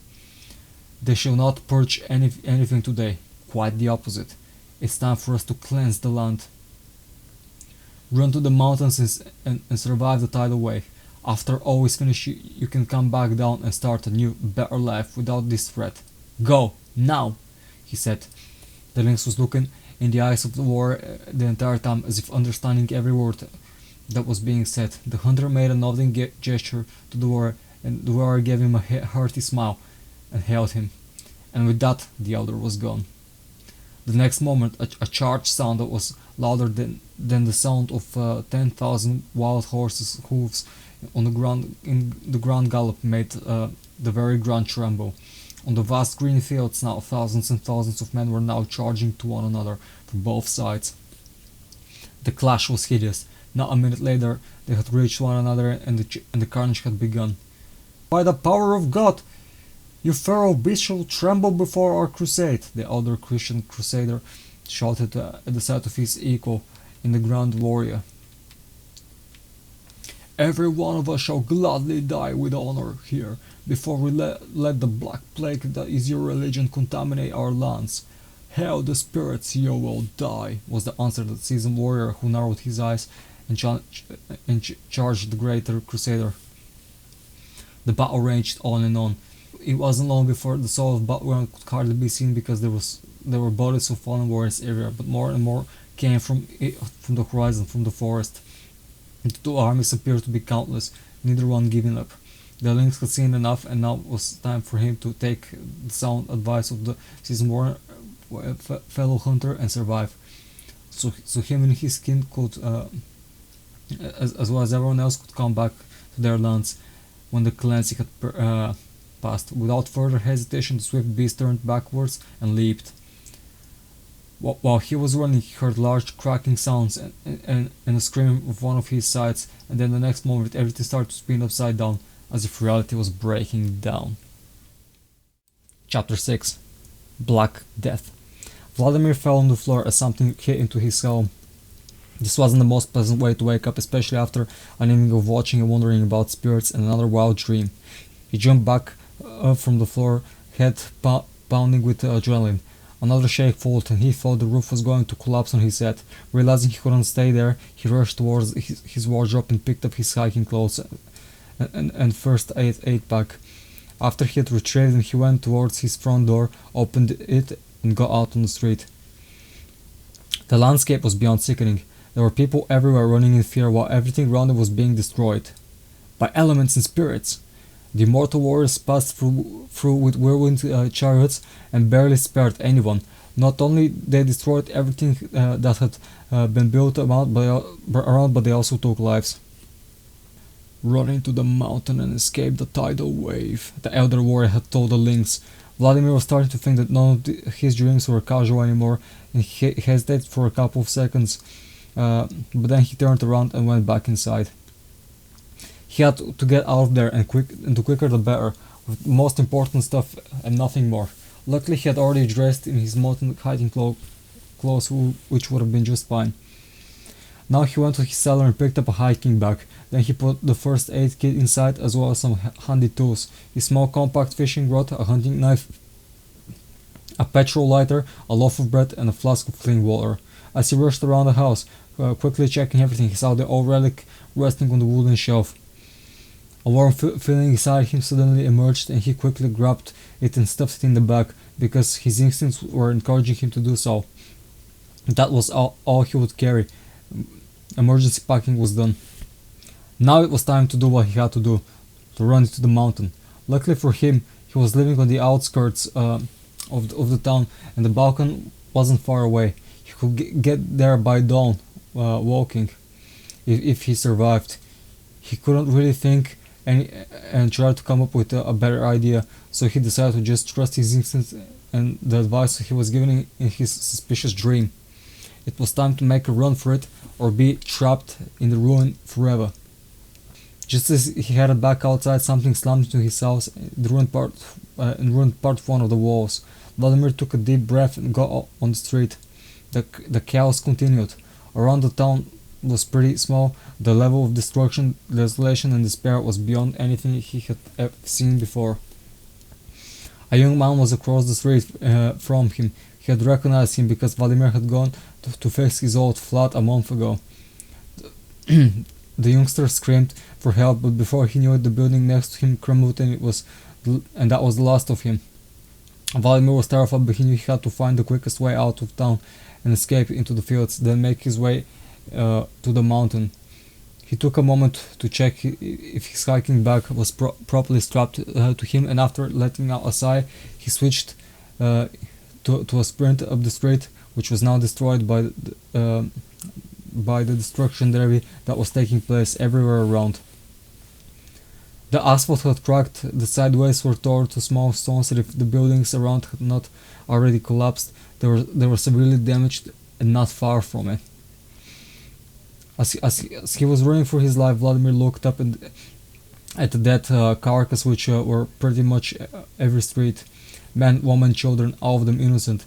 They shall not purge anything today. Quite the opposite. It's time for us to cleanse the land. Run to the mountains and survive the tidal wave. After all is finished, you can come back down and start a new, better life without this threat. Go, now," he said. The lynx was looking in the eyes of the warrior the entire time, as if understanding every word that was being said. The hunter made a nodding gesture to the warrior, and the warrior gave him a hearty smile and hailed him. And with that, the elder was gone. The next moment, a charge sound that was louder than the sound of 10,000 wild horses' hooves on the ground in the ground gallop made the very ground tremble. On the vast green fields now, thousands and thousands of men were now charging to one another from both sides. The clash was hideous. Not a minute later, they had reached one another, and the carnage had begun. "By the power of God, you feral beast shall tremble before our crusade!" the elder Christian crusader shouted at the sight of his equal in the ground warrior. "Every one of us shall gladly die with honor here, before we let the black plague that is your religion contaminate our lands. Hail the spirits, you will die," was the answer of the seasoned warrior, who narrowed his eyes and charged the greater crusader. The battle raged on and on. It wasn't long before the soul of battleground could hardly be seen because there were bodies of fallen warriors everywhere, but more and more came from the horizon, from the forest. The two armies appeared to be countless, neither one giving up. The lynx had seen enough, and now it was time for him to take the sound advice of the seasoned warrior, fellow hunter, and survive. So him and his kin could, as well as everyone else, could come back to their lands when the cleansing had passed. Without further hesitation, the swift beast turned backwards and leaped. While he was running, he heard large cracking sounds and a scream of one of his sides, and then the next moment everything started to spin upside down, as if reality was breaking down. Chapter 6. Black Death. Vladimir fell on the floor as something hit into his skull. This wasn't the most pleasant way to wake up, especially after an evening of watching and wondering about spirits and another wild dream. He jumped back up from the floor, head pounding with adrenaline. Another shake followed, and he thought the roof was going to collapse on his head. Realizing he couldn't stay there, he rushed towards his wardrobe and picked up his hiking clothes and first aid pack. After he had retrieved them, he went towards his front door, opened it, and got out on the street. The landscape was beyond sickening. There were people everywhere running in fear while everything around them was being destroyed by elements and spirits. The immortal warriors passed through with whirlwind chariots and barely spared anyone. Not only they destroyed everything that had been built around, but they also took lives. Run into the mountain and escape the tidal wave, the elder warrior had told the lynx. Vladimir was starting to think that none of his dreams were casual anymore, and he hesitated for a couple of seconds. But then he turned around and went back inside. He had to get out of there, and the quicker the better, with most important stuff and nothing more. Luckily he had already dressed in his mountain hiking clothes, which would have been just fine. Now he went to his cellar and picked up a hiking bag. Then he put the first aid kit inside, as well as some handy tools. His small compact fishing rod, a hunting knife, a petrol lighter, a loaf of bread, and a flask of clean water. As he rushed around the house, quickly checking everything, he saw the old relic resting on the wooden shelf. A warm feeling inside him suddenly emerged, and he quickly grabbed it and stuffed it in the bag, because his instincts were encouraging him to do so. That was all he would carry. Emergency packing was done. Now it was time to do what he had to do, to run into the mountain. Luckily for him, he was living on the outskirts of the town, and the balcony wasn't far away. He could get there by dawn, walking, if he survived. He couldn't really think and tried to come up with a better idea, so he decided to just trust his instincts and the advice he was given in his suspicious dream. It was time to make a run for it, or be trapped in the ruin forever. Just as he headed back outside, something slammed into his house and ruined part of one of the walls. Vladimir took a deep breath and got on the street. The chaos continued. Around the town was pretty small. The level of destruction, desolation, and despair was beyond anything he had ever seen before. A young man was across the street from him. He had recognized him because Vladimir had gone to fix his old flat a month ago. The youngster screamed for help, but before he knew it, the building next to him crumbled, and that was the last of him. Vladimir was terrified, but he knew he had to find the quickest way out of town and escape into the fields, then make his way to the mountain. He took a moment to check if his hiking bag was properly strapped to him, and after letting out a sigh, he switched to a sprint up the street, which was now destroyed by the destruction derby that was taking place everywhere around. The asphalt had cracked, the sideways were torn to small stones, and if the buildings around had not already collapsed, they were severely damaged and not far from it. As he was running for his life, Vladimir looked up at the dead carcass, which were pretty much every street. Men, women, children, all of them innocent.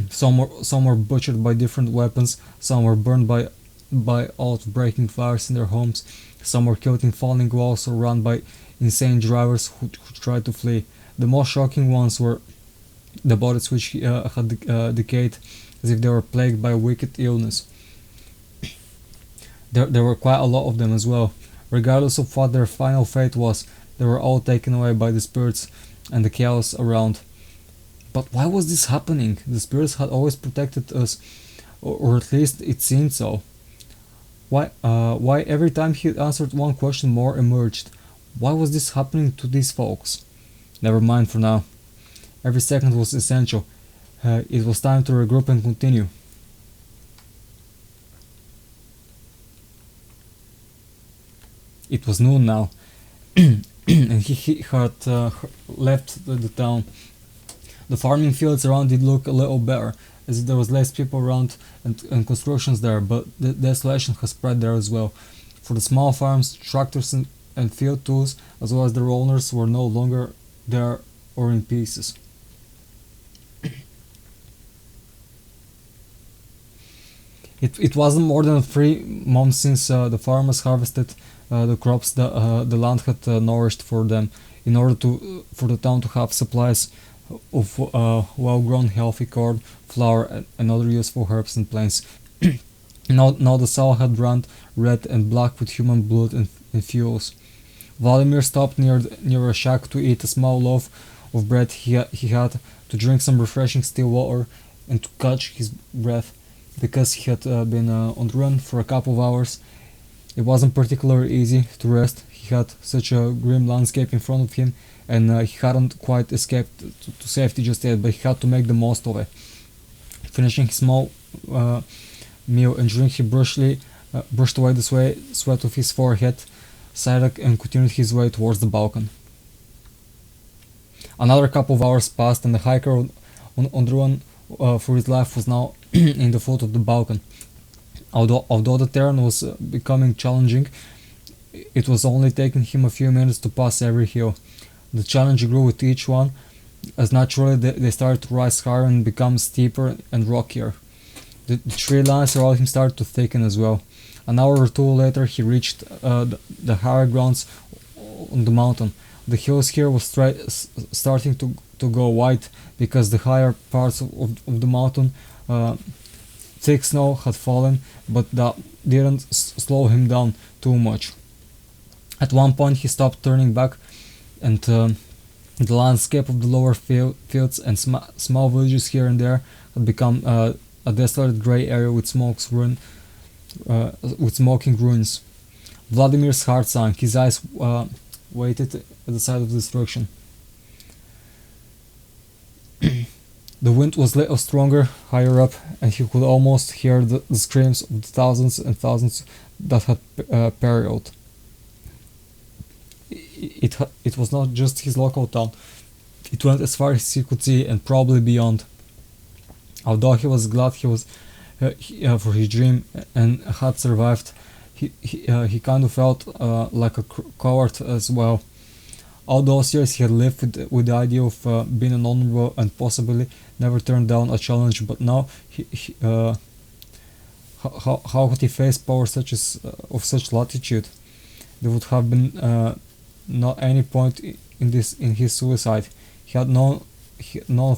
Some were butchered by different weapons, some were burned by out-breaking fires in their homes, some were killed in falling walls or run by insane drivers who tried to flee. The most shocking ones were the bodies which had decayed as if they were plagued by a wicked illness. There were quite a lot of them as well. Regardless of what their final fate was, they were all taken away by the spirits and the chaos around. But why was this happening? The spirits had always protected us, or at least it seemed so. Why every time he answered one question, more emerged? Why was this happening to these folks? Never mind for now. Every second was essential. It was time to regroup and continue. It was noon now, and he had left the town. The farming fields around did look a little better, as there was less people around and constructions there, but the desolation has spread there as well. For the small farms, tractors and field tools, as well as their owners, were no longer there or in pieces. It wasn't more than 3 months since the farmers harvested the crops that the land had nourished for them, in order for the town to have supplies of well-grown healthy corn, flour, and other useful herbs and plants. Now the soil had run red and black with human blood and fuels. Vladimir stopped near a shack to eat a small loaf of bread he had, to drink some refreshing still water, and to catch his breath, because he had been on the run for a couple of hours. It wasn't particularly easy to rest. He had such a grim landscape in front of him, and he hadn't quite escaped to safety just yet, but he had to make the most of it. Finishing his small meal and drink, he brushed away the sweat of his forehead, sighed, and continued his way towards the balcony. Another couple of hours passed, and the hiker on the run for his life was now in the foot of the balcony. Although the terrain was becoming challenging, it was only taking him a few minutes to pass every hill. The challenge grew with each one, as naturally they started to rise higher and become steeper and rockier. The tree lines around him started to thicken as well. An hour or two later he reached the higher grounds on the mountain. The hills here were starting to go white, because the higher parts of the mountain, thick snow had fallen, but that didn't slow him down too much. At one point he stopped, turning back, and the landscape of the lower fields and small villages here and there had become a desolate grey area with smoking ruins. Vladimir's heart sank. His eyes waited at the sight of destruction. The wind was little stronger higher up, and he could almost hear the screams of the thousands and thousands that had periled. It was not just his local town. It went as far as he could see, and probably beyond. Although he was glad he was for his dream and had survived, he kind of felt like a coward as well. All those years he had lived with the idea of being an honorable and possibly never turned down a challenge, but now how could he face power of such latitude? There would have been not any point in his suicide. He had not known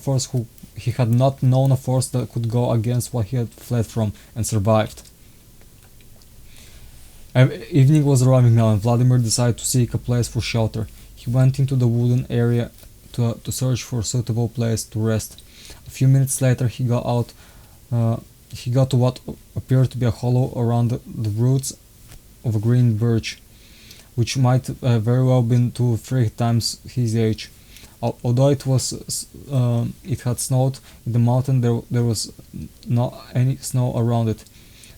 a force that could go against what he had fled from and survived. Evening was arriving now, and Vladimir decided to seek a place for shelter. He went into the wooded area to search for a suitable place to rest. A few minutes later he got out. He got to what appeared to be a hollow around the roots of a green birch, which might very well have been 2 or 3 times his age. Although it had snowed in the mountain, there was not any snow around it.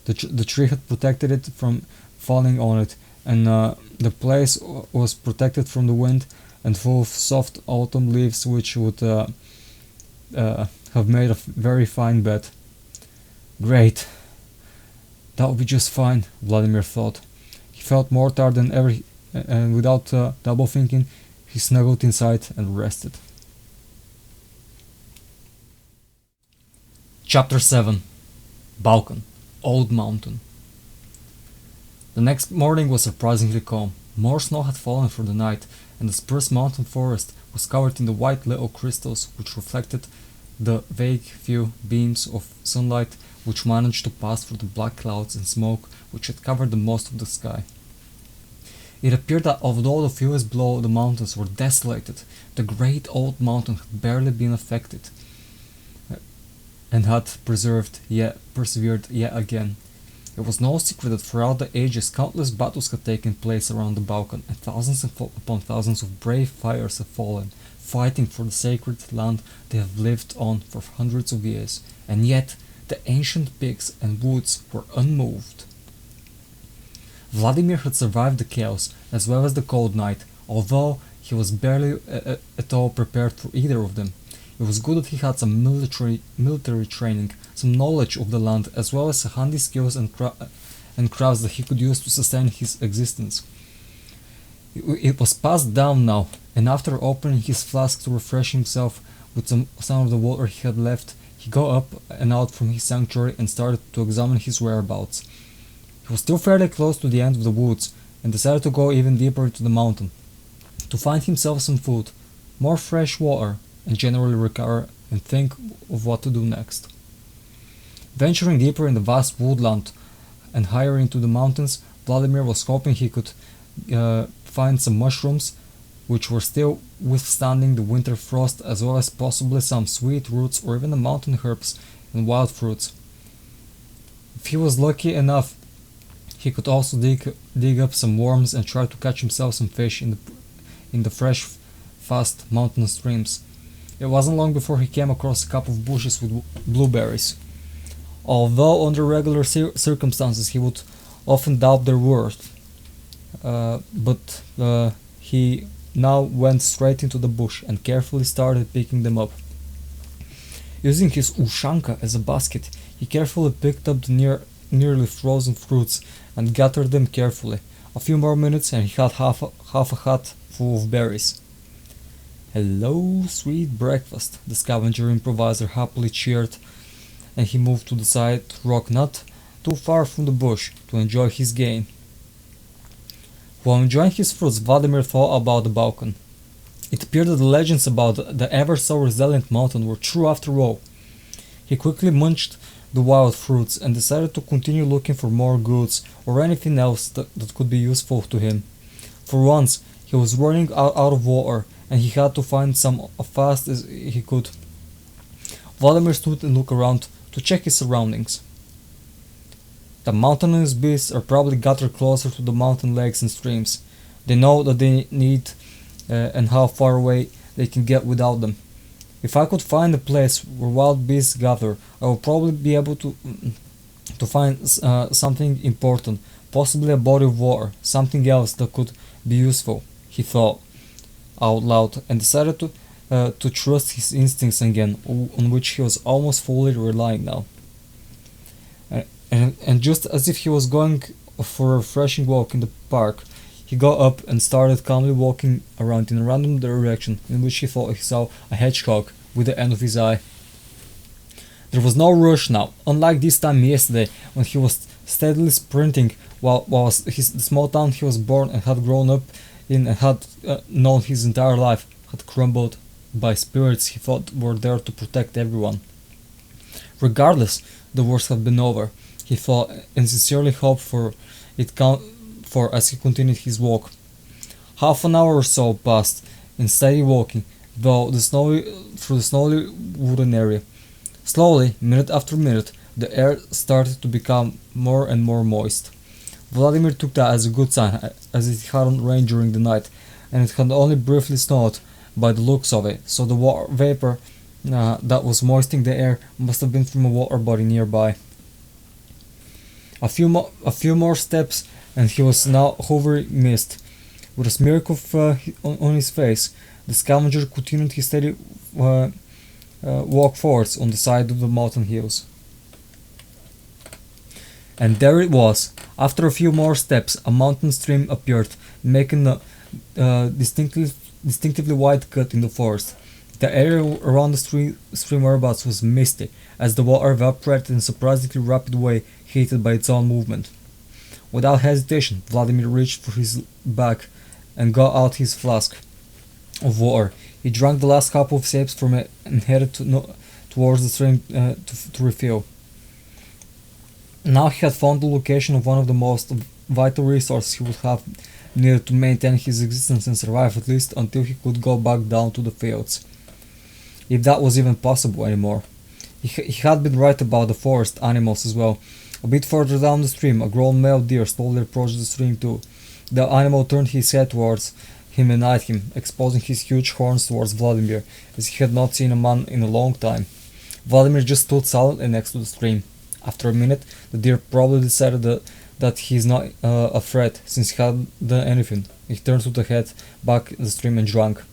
The tree had protected it from falling on it, and the place was protected from the wind and full of soft autumn leaves, which would have made a very fine bed. Great. That would be just fine, Vladimir thought. He felt more tired than ever, and without double thinking, he snuggled inside and rested. Chapter 7. Balkan, Old Mountain. The next morning was surprisingly calm. More snow had fallen for the night, and the spruce mountain forest was covered in the white little crystals which reflected the vague few beams of sunlight which managed to pass through the black clouds and smoke which had covered the most of the sky. It appeared that although the fields below the mountains were desolated, the great old mountain had barely been affected, and had persevered yet again. It was no secret that throughout the ages countless battles had taken place around the Balkan, and thousands upon thousands of brave fighters have fallen, fighting for the sacred land they have lived on for hundreds of years, and yet the ancient peaks and woods were unmoved. Vladimir had survived the chaos as well as the cold night, although he was barely at all prepared for either of them. It was good that he had some military training, some knowledge of the land, as well as handy skills and crafts that he could use to sustain his existence. It was past dawn now, and after opening his flask to refresh himself with some of the water he had left, he got up and out from his sanctuary and started to examine his whereabouts. He was still fairly close to the end of the woods, and decided to go even deeper into the mountain, to find himself some food, more fresh water, and generally recover and think of what to do next. Venturing deeper in the vast woodland and higher into the mountains, Vladimir was hoping he could find some mushrooms which were still withstanding the winter frost, as well as possibly some sweet roots or even the mountain herbs and wild fruits. If he was lucky enough, he could also dig up some worms and try to catch himself some fish in the fresh, fast mountain streams. It wasn't long before he came across a couple of bushes with blueberries. Although under regular circumstances he would often doubt their worth, but he now went straight into the bush and carefully started picking them up. Using his ushanka as a basket, he carefully picked up the nearly frozen fruits and gathered them carefully. A few more minutes and he had half a hut full of berries. "Hello, sweet breakfast," the scavenger improviser happily cheered, and he moved to the side rock not too far from the bush to enjoy his gain. While enjoying his fruits, Vladimir thought about the balcony. It appeared that the legends about the ever so resilient mountain were true after all. He quickly munched the wild fruits and decided to continue looking for more goods or anything else that could be useful to him. For once, he was running out of water and he had to find some as fast as he could. Vladimir stood and looked around to check his surroundings. The mountainous beasts are probably gathered closer to the mountain lakes and streams. They know that they need and how far away they can get without them. If I could find a place where wild beasts gather, I would probably be able to find something important, possibly a body of water, something else that could be useful, he thought out loud, and decided to trust his instincts again, on which he was almost fully relying now. And just as if he was going for a refreshing walk in the park, he got up and started calmly walking around in a random direction in which he thought he saw a hedgehog with the end of his eye. There was no rush now, unlike this time yesterday when he was steadily sprinting while the small town he was born and had grown up in and had known his entire life had crumbled by spirits he thought were there to protect everyone. Regardless, the worst had been over, he thought, and sincerely hoped for it as he continued his walk. Half an hour or so passed in steady walking through the snowy wooden area. Slowly, minute after minute, the air started to become more and more moist. Vladimir took that as a good sign, as it hadn't rained during the night, and it had only briefly snowed by the looks of it, so the water vapor that was moistening the air must have been from a water body nearby. A few more steps and he was now hovering mist. With a smirk on his face, the scavenger continued his steady walk forwards on the side of the mountain hills. And there it was. After a few more steps, a mountain stream appeared, making a distinctively wide cut in the forest. The area around the stream whereabouts was misty, as the water evaporated in a surprisingly rapid way, heated by its own movement. Without hesitation, Vladimir reached for his bag and got out his flask of water. He drank the last couple of sips from it and headed towards the stream to refill. Now he had found the location of one of the most vital resources he would have needed to maintain his existence and survive, at least until he could go back down to the fields. If that was even possible anymore. He had been right about the forest animals as well. A bit further down the stream, a grown male deer slowly approached the stream too. The animal turned his head towards him and eyed him, exposing his huge horns towards Vladimir, as he had not seen a man in a long time. Vladimir just stood silently next to the stream. After a minute, the deer probably decided that he is not a threat, since he hadn't done anything. He turned to the head back in the stream and drank.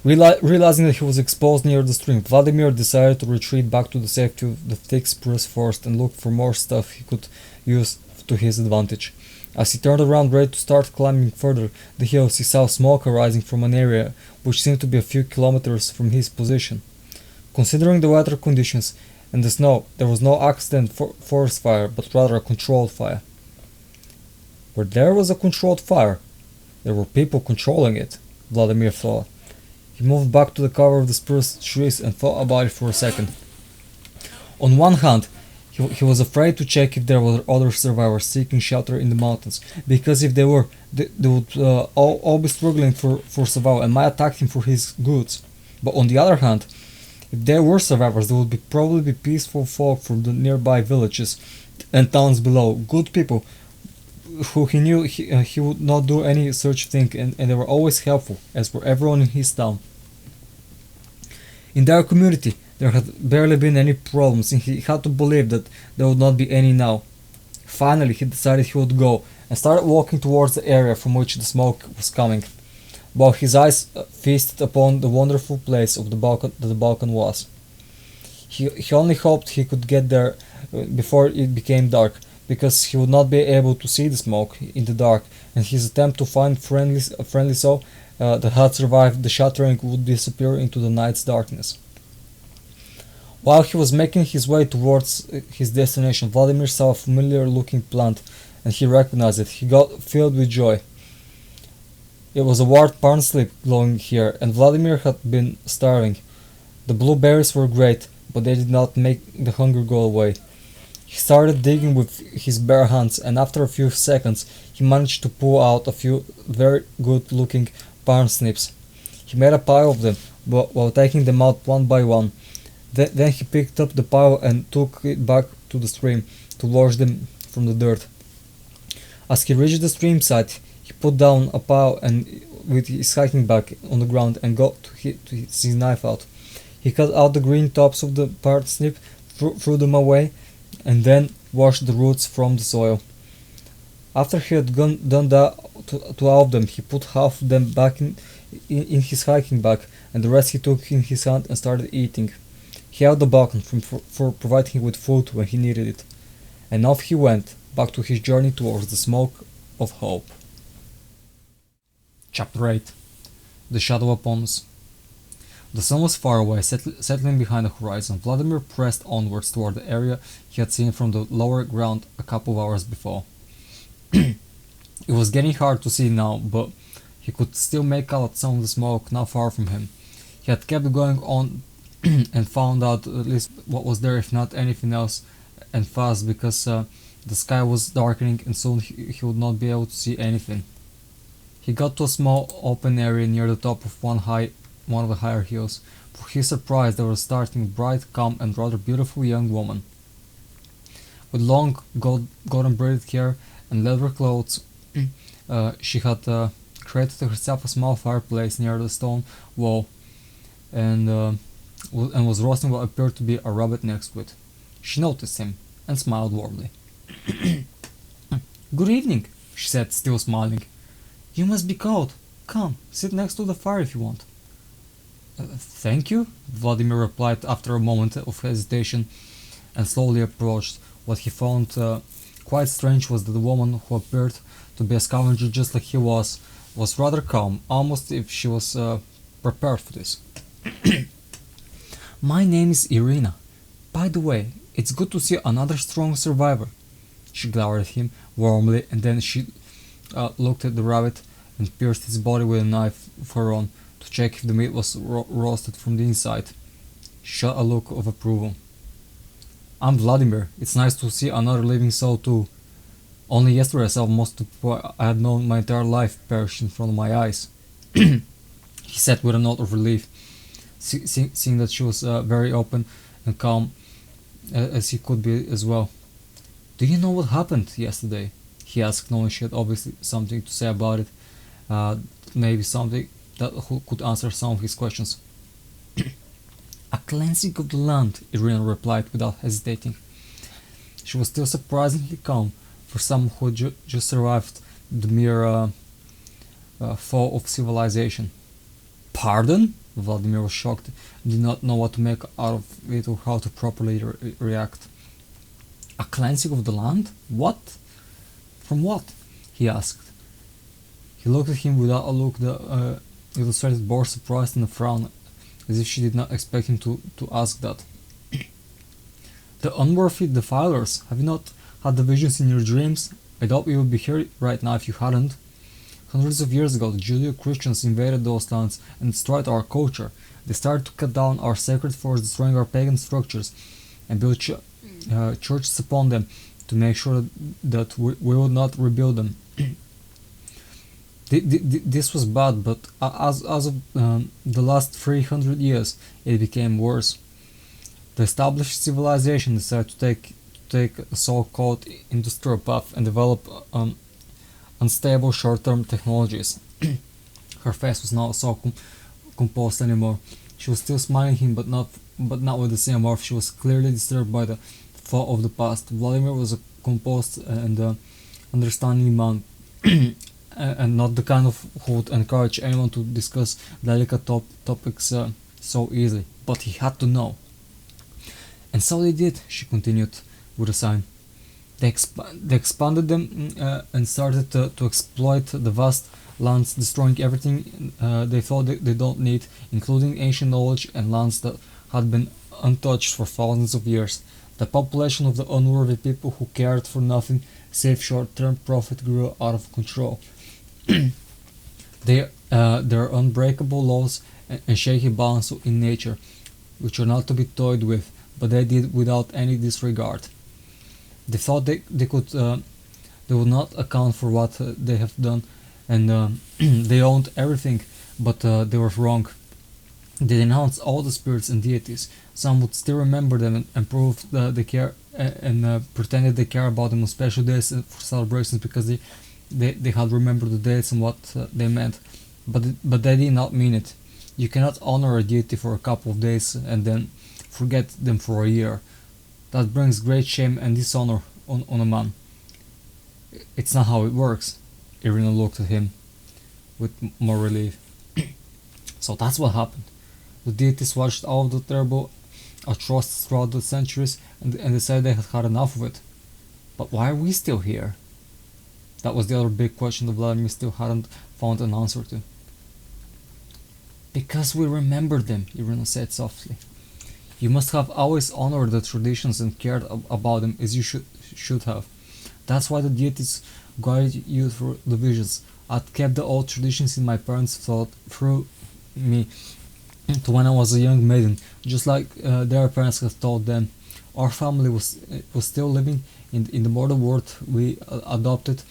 Realizing that he was exposed near the stream, Vladimir decided to retreat back to the safety of the thick spruce forest and look for more stuff he could use to his advantage. As he turned around ready to start climbing further the hills, he saw smoke arising from an area which seemed to be a few kilometers from his position. Considering the weather conditions and the snow, there was no accident forest fire, but rather a controlled fire. Where there was a controlled fire, there were people controlling it, Vladimir thought. He moved back to the cover of the spruce trees and thought about it for a second. On one hand, he was afraid to check if there were other survivors seeking shelter in the mountains, because if they were, they would all be struggling for survival and might attack him for his goods. But on the other hand, if there were survivors, they would probably be peaceful folk from the nearby villages and towns below, good people who he knew he would not do any such thing, and they were always helpful, as were everyone in his town. In their community, there had barely been any problems, and he had to believe that there would not be any now. Finally, he decided he would go, and started walking towards the area from which the smoke was coming, while his eyes feasted upon the wonderful place of the Balkan was. He only hoped he could get there before it became dark, because he would not be able to see the smoke in the dark, and his attempt to find a friendly soul that had survived the shattering would disappear into the night's darkness. While he was making his way towards his destination, Vladimir saw a familiar-looking plant, and he recognized it. He got filled with joy. It was a wart parsnip growing here, and Vladimir had been starving. The blueberries were great, but they did not make the hunger go away. He started digging with his bare hands, and after a few seconds he managed to pull out a few very good-looking parsnips. He made a pile of them, while taking them out one by one. Then he picked up the pile and took it back to the stream to wash them from the dirt. As he reached the stream side, he put down a pile and with his hiking bag on the ground and got his knife out. He cut out the green tops of the parsnip, threw them away, and then washed the roots from the soil. After he had done that to all of them, he put half of them back in his hiking bag, and the rest he took in his hand and started eating. He had the Balkan for providing him with food when he needed it, and off he went, back to his journey towards the smoke of hope. Chapter 8. The Shadow Upon Us. The sun was far away, settling behind the horizon. Vladimir pressed onwards toward the area he had seen from the lower ground a couple of hours before. It was getting hard to see now, but he could still make out some of the smoke not far from him. He had kept going on and found out at least what was there, if not anything else, and fast, because the sky was darkening and soon he would not be able to see anything. He got to a small open area near the top of one of the higher hills. For his surprise, there was starting bright, calm, and rather beautiful young woman. With long golden braided hair and leather clothes, she had created herself a small fireplace near the stone wall, and was roasting what appeared to be a rabbit next to it. She noticed him and smiled warmly. "Good evening," she said, still smiling. "You must be cold. Come, sit next to the fire if you want." "Thank you," Vladimir replied after a moment of hesitation, and slowly approached. What he found quite strange was that the woman, who appeared to be a scavenger just like he was rather calm, almost if she was prepared for this. "My name is Irina. By the way, it's good to see another strong survivor." She glowered at him warmly, and then she looked at the rabbit and pierced his body with a knife of her own to check if the meat was roasted from the inside. She shot a look of approval. "I'm Vladimir. It's nice to see another living soul too. Only yesterday I saw most of the people I had known my entire life perish in front of my eyes," he said with a note of relief, seeing that she was very open and calm as he could be as well. "Do you know what happened yesterday?" he asked, knowing she had obviously something to say about it, maybe something that could answer some of his questions. "A cleansing of the land," Irina replied without hesitating. She was still surprisingly calm for someone who had just survived the mere fall of civilization. "Pardon?" Vladimir was shocked and did not know what to make out of it or how to properly react. A cleansing of the land? What? From what? He asked. He looked at him without a look that illustrated both surprise and a frown, as if she did not expect him to ask that. The unworthy defilers, have you not had the visions in your dreams? I doubt we would be here right now if you hadn't. Hundreds of years ago, the Judeo-Christians invaded those lands and destroyed our culture. They started to cut down our sacred forests, destroying our pagan structures, and built churches upon them to make sure that we would not rebuild them. This was bad, but as of the last 300 years, it became worse. The established civilization decided to take a so-called industrial path and develop unstable short-term technologies. Her face was not so composed anymore. She was still smiling at him, but not with the same warmth. She was clearly disturbed by the thought of the past. Vladimir was a composed and understanding man, and not the kind of who would encourage anyone to discuss delicate topics so easily. But he had to know. And so they did, she continued with a sigh. They expanded them and started to exploit the vast lands, destroying everything they thought they don't need, including ancient knowledge and lands that had been untouched for thousands of years. The population of the unworthy people who cared for nothing save short-term profit grew out of control. Their unbreakable laws and shaky balance in nature, which are not to be toyed with, but they did without any disregard. They thought they would not account for what they have done, and they owned everything, but they were wrong. They denounced all the spirits and deities. Some would still remember them and prove they care and pretended they care about them on special days for celebrations because they had remembered the dates and what they meant, but they did not mean it. You cannot honor a deity for a couple of days and then forget them for a year. That brings great shame and dishonor on a man. It's not how it works. Irina looked at him with more relief. So that's what happened. The deities watched all of the terrible atrocities throughout the centuries and decided they had had enough of it. But why are we still here? That was the other big question that Vladimir still hadn't found an answer to. Because we remember them, Irina said softly. You must have always honored the traditions and cared about them as you should have. That's why the deities guided you through the visions. I'd kept the old traditions in my parents' thought through me to when I was a young maiden, just like their parents had taught them. Our family was still living in the modern world we adopted,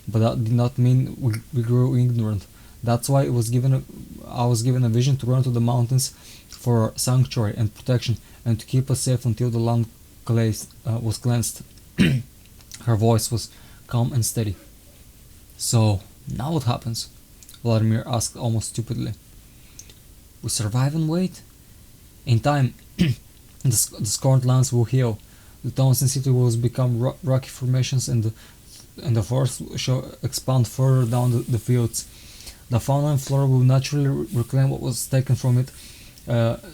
but that did not mean we grew ignorant. That's why I was given a vision to run to the mountains for sanctuary and protection, and to keep us safe until the land was cleansed. Her voice was calm and steady. So, now what happens? Vladimir asked almost stupidly. We survive and wait. In time, the scorned lands will heal. The towns and city will become rocky formations, and the forest shall expand further down the fields. The fauna and flora will naturally reclaim what was taken from it.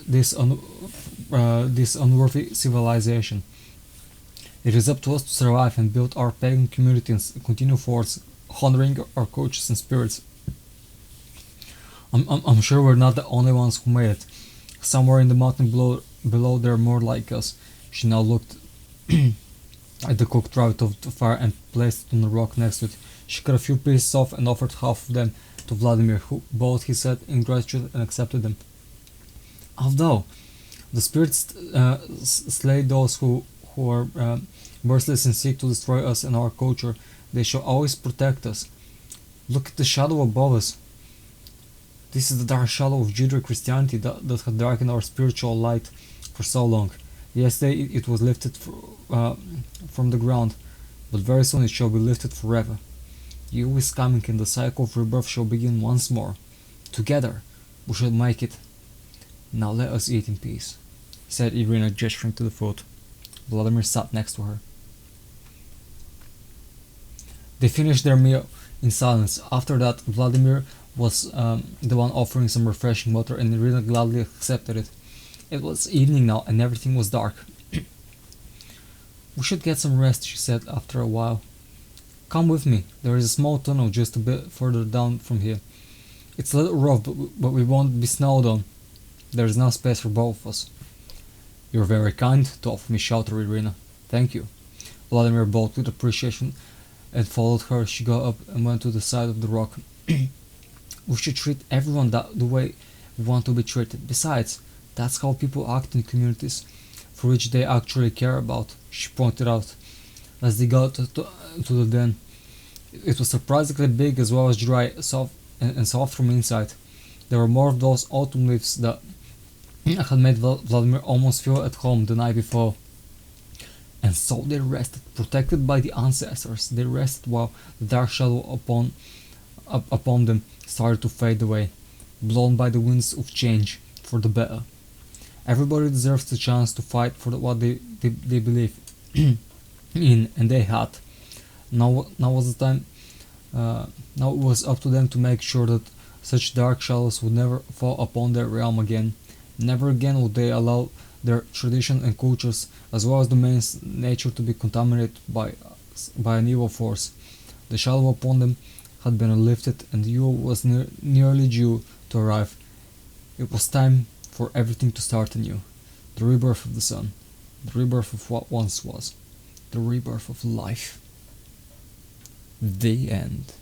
This unworthy civilization. It is up to us to survive and build our pagan community and continue forth, honoring our cultures and spirits. I'm sure we're not the only ones who made it. Somewhere in the mountain below there are more like us. She now looked at the cooked rabbit of the fire and placed it on the rock next to it. She cut a few pieces off and offered half of them to Vladimir, who bowed his head in gratitude and accepted them. Although the spirits slay those who are merciless and seek to destroy us and our culture, they shall always protect us. Look at the shadow above us. This is the dark shadow of Judeo-Christianity that had darkened our spiritual light for so long. Yesterday it was lifted from the ground, but very soon it shall be lifted forever. You is coming, and the cycle of rebirth shall begin once more. Together we shall make it. Now let us eat in peace, said Irina, gesturing to the food. Vladimir sat next to her. They finished their meal in silence. After that, Vladimir was the one offering some refreshing water, and Irina gladly accepted it. It was evening now, and everything was dark. "We should get some rest," she said after a while. "Come with me. There is a small tunnel just a bit further down from here. It's a little rough, but we won't be snowed on. There is enough space for both of us." "You're very kind to offer me shelter, Irina. Thank you." Vladimir bowed with appreciation and followed her. She got up and went to the side of the rock. "We should treat everyone the way we want to be treated. Besides, that's how people act in communities for which they actually care about," she pointed out. As they got to the den, it was surprisingly big as well as dry, soft, and soft from inside. There were more of those autumn leaves that had made Vladimir almost feel at home the night before. And so they rested, protected by the ancestors. They rested while the dark shadow upon them started to fade away, blown by the winds of change for the better. Everybody deserves the chance to fight for what they believe in, and they had. Now was the time. Now it was up to them to make sure that such dark shadows would never fall upon their realm again. Never again would they allow their tradition and cultures, as well as the man's nature, to be contaminated by an evil force. The shadow upon them had been lifted, and the Yule was nearly due to arrive. It was time for everything to start anew. The rebirth of the sun. The rebirth of what once was. The rebirth of life. The end.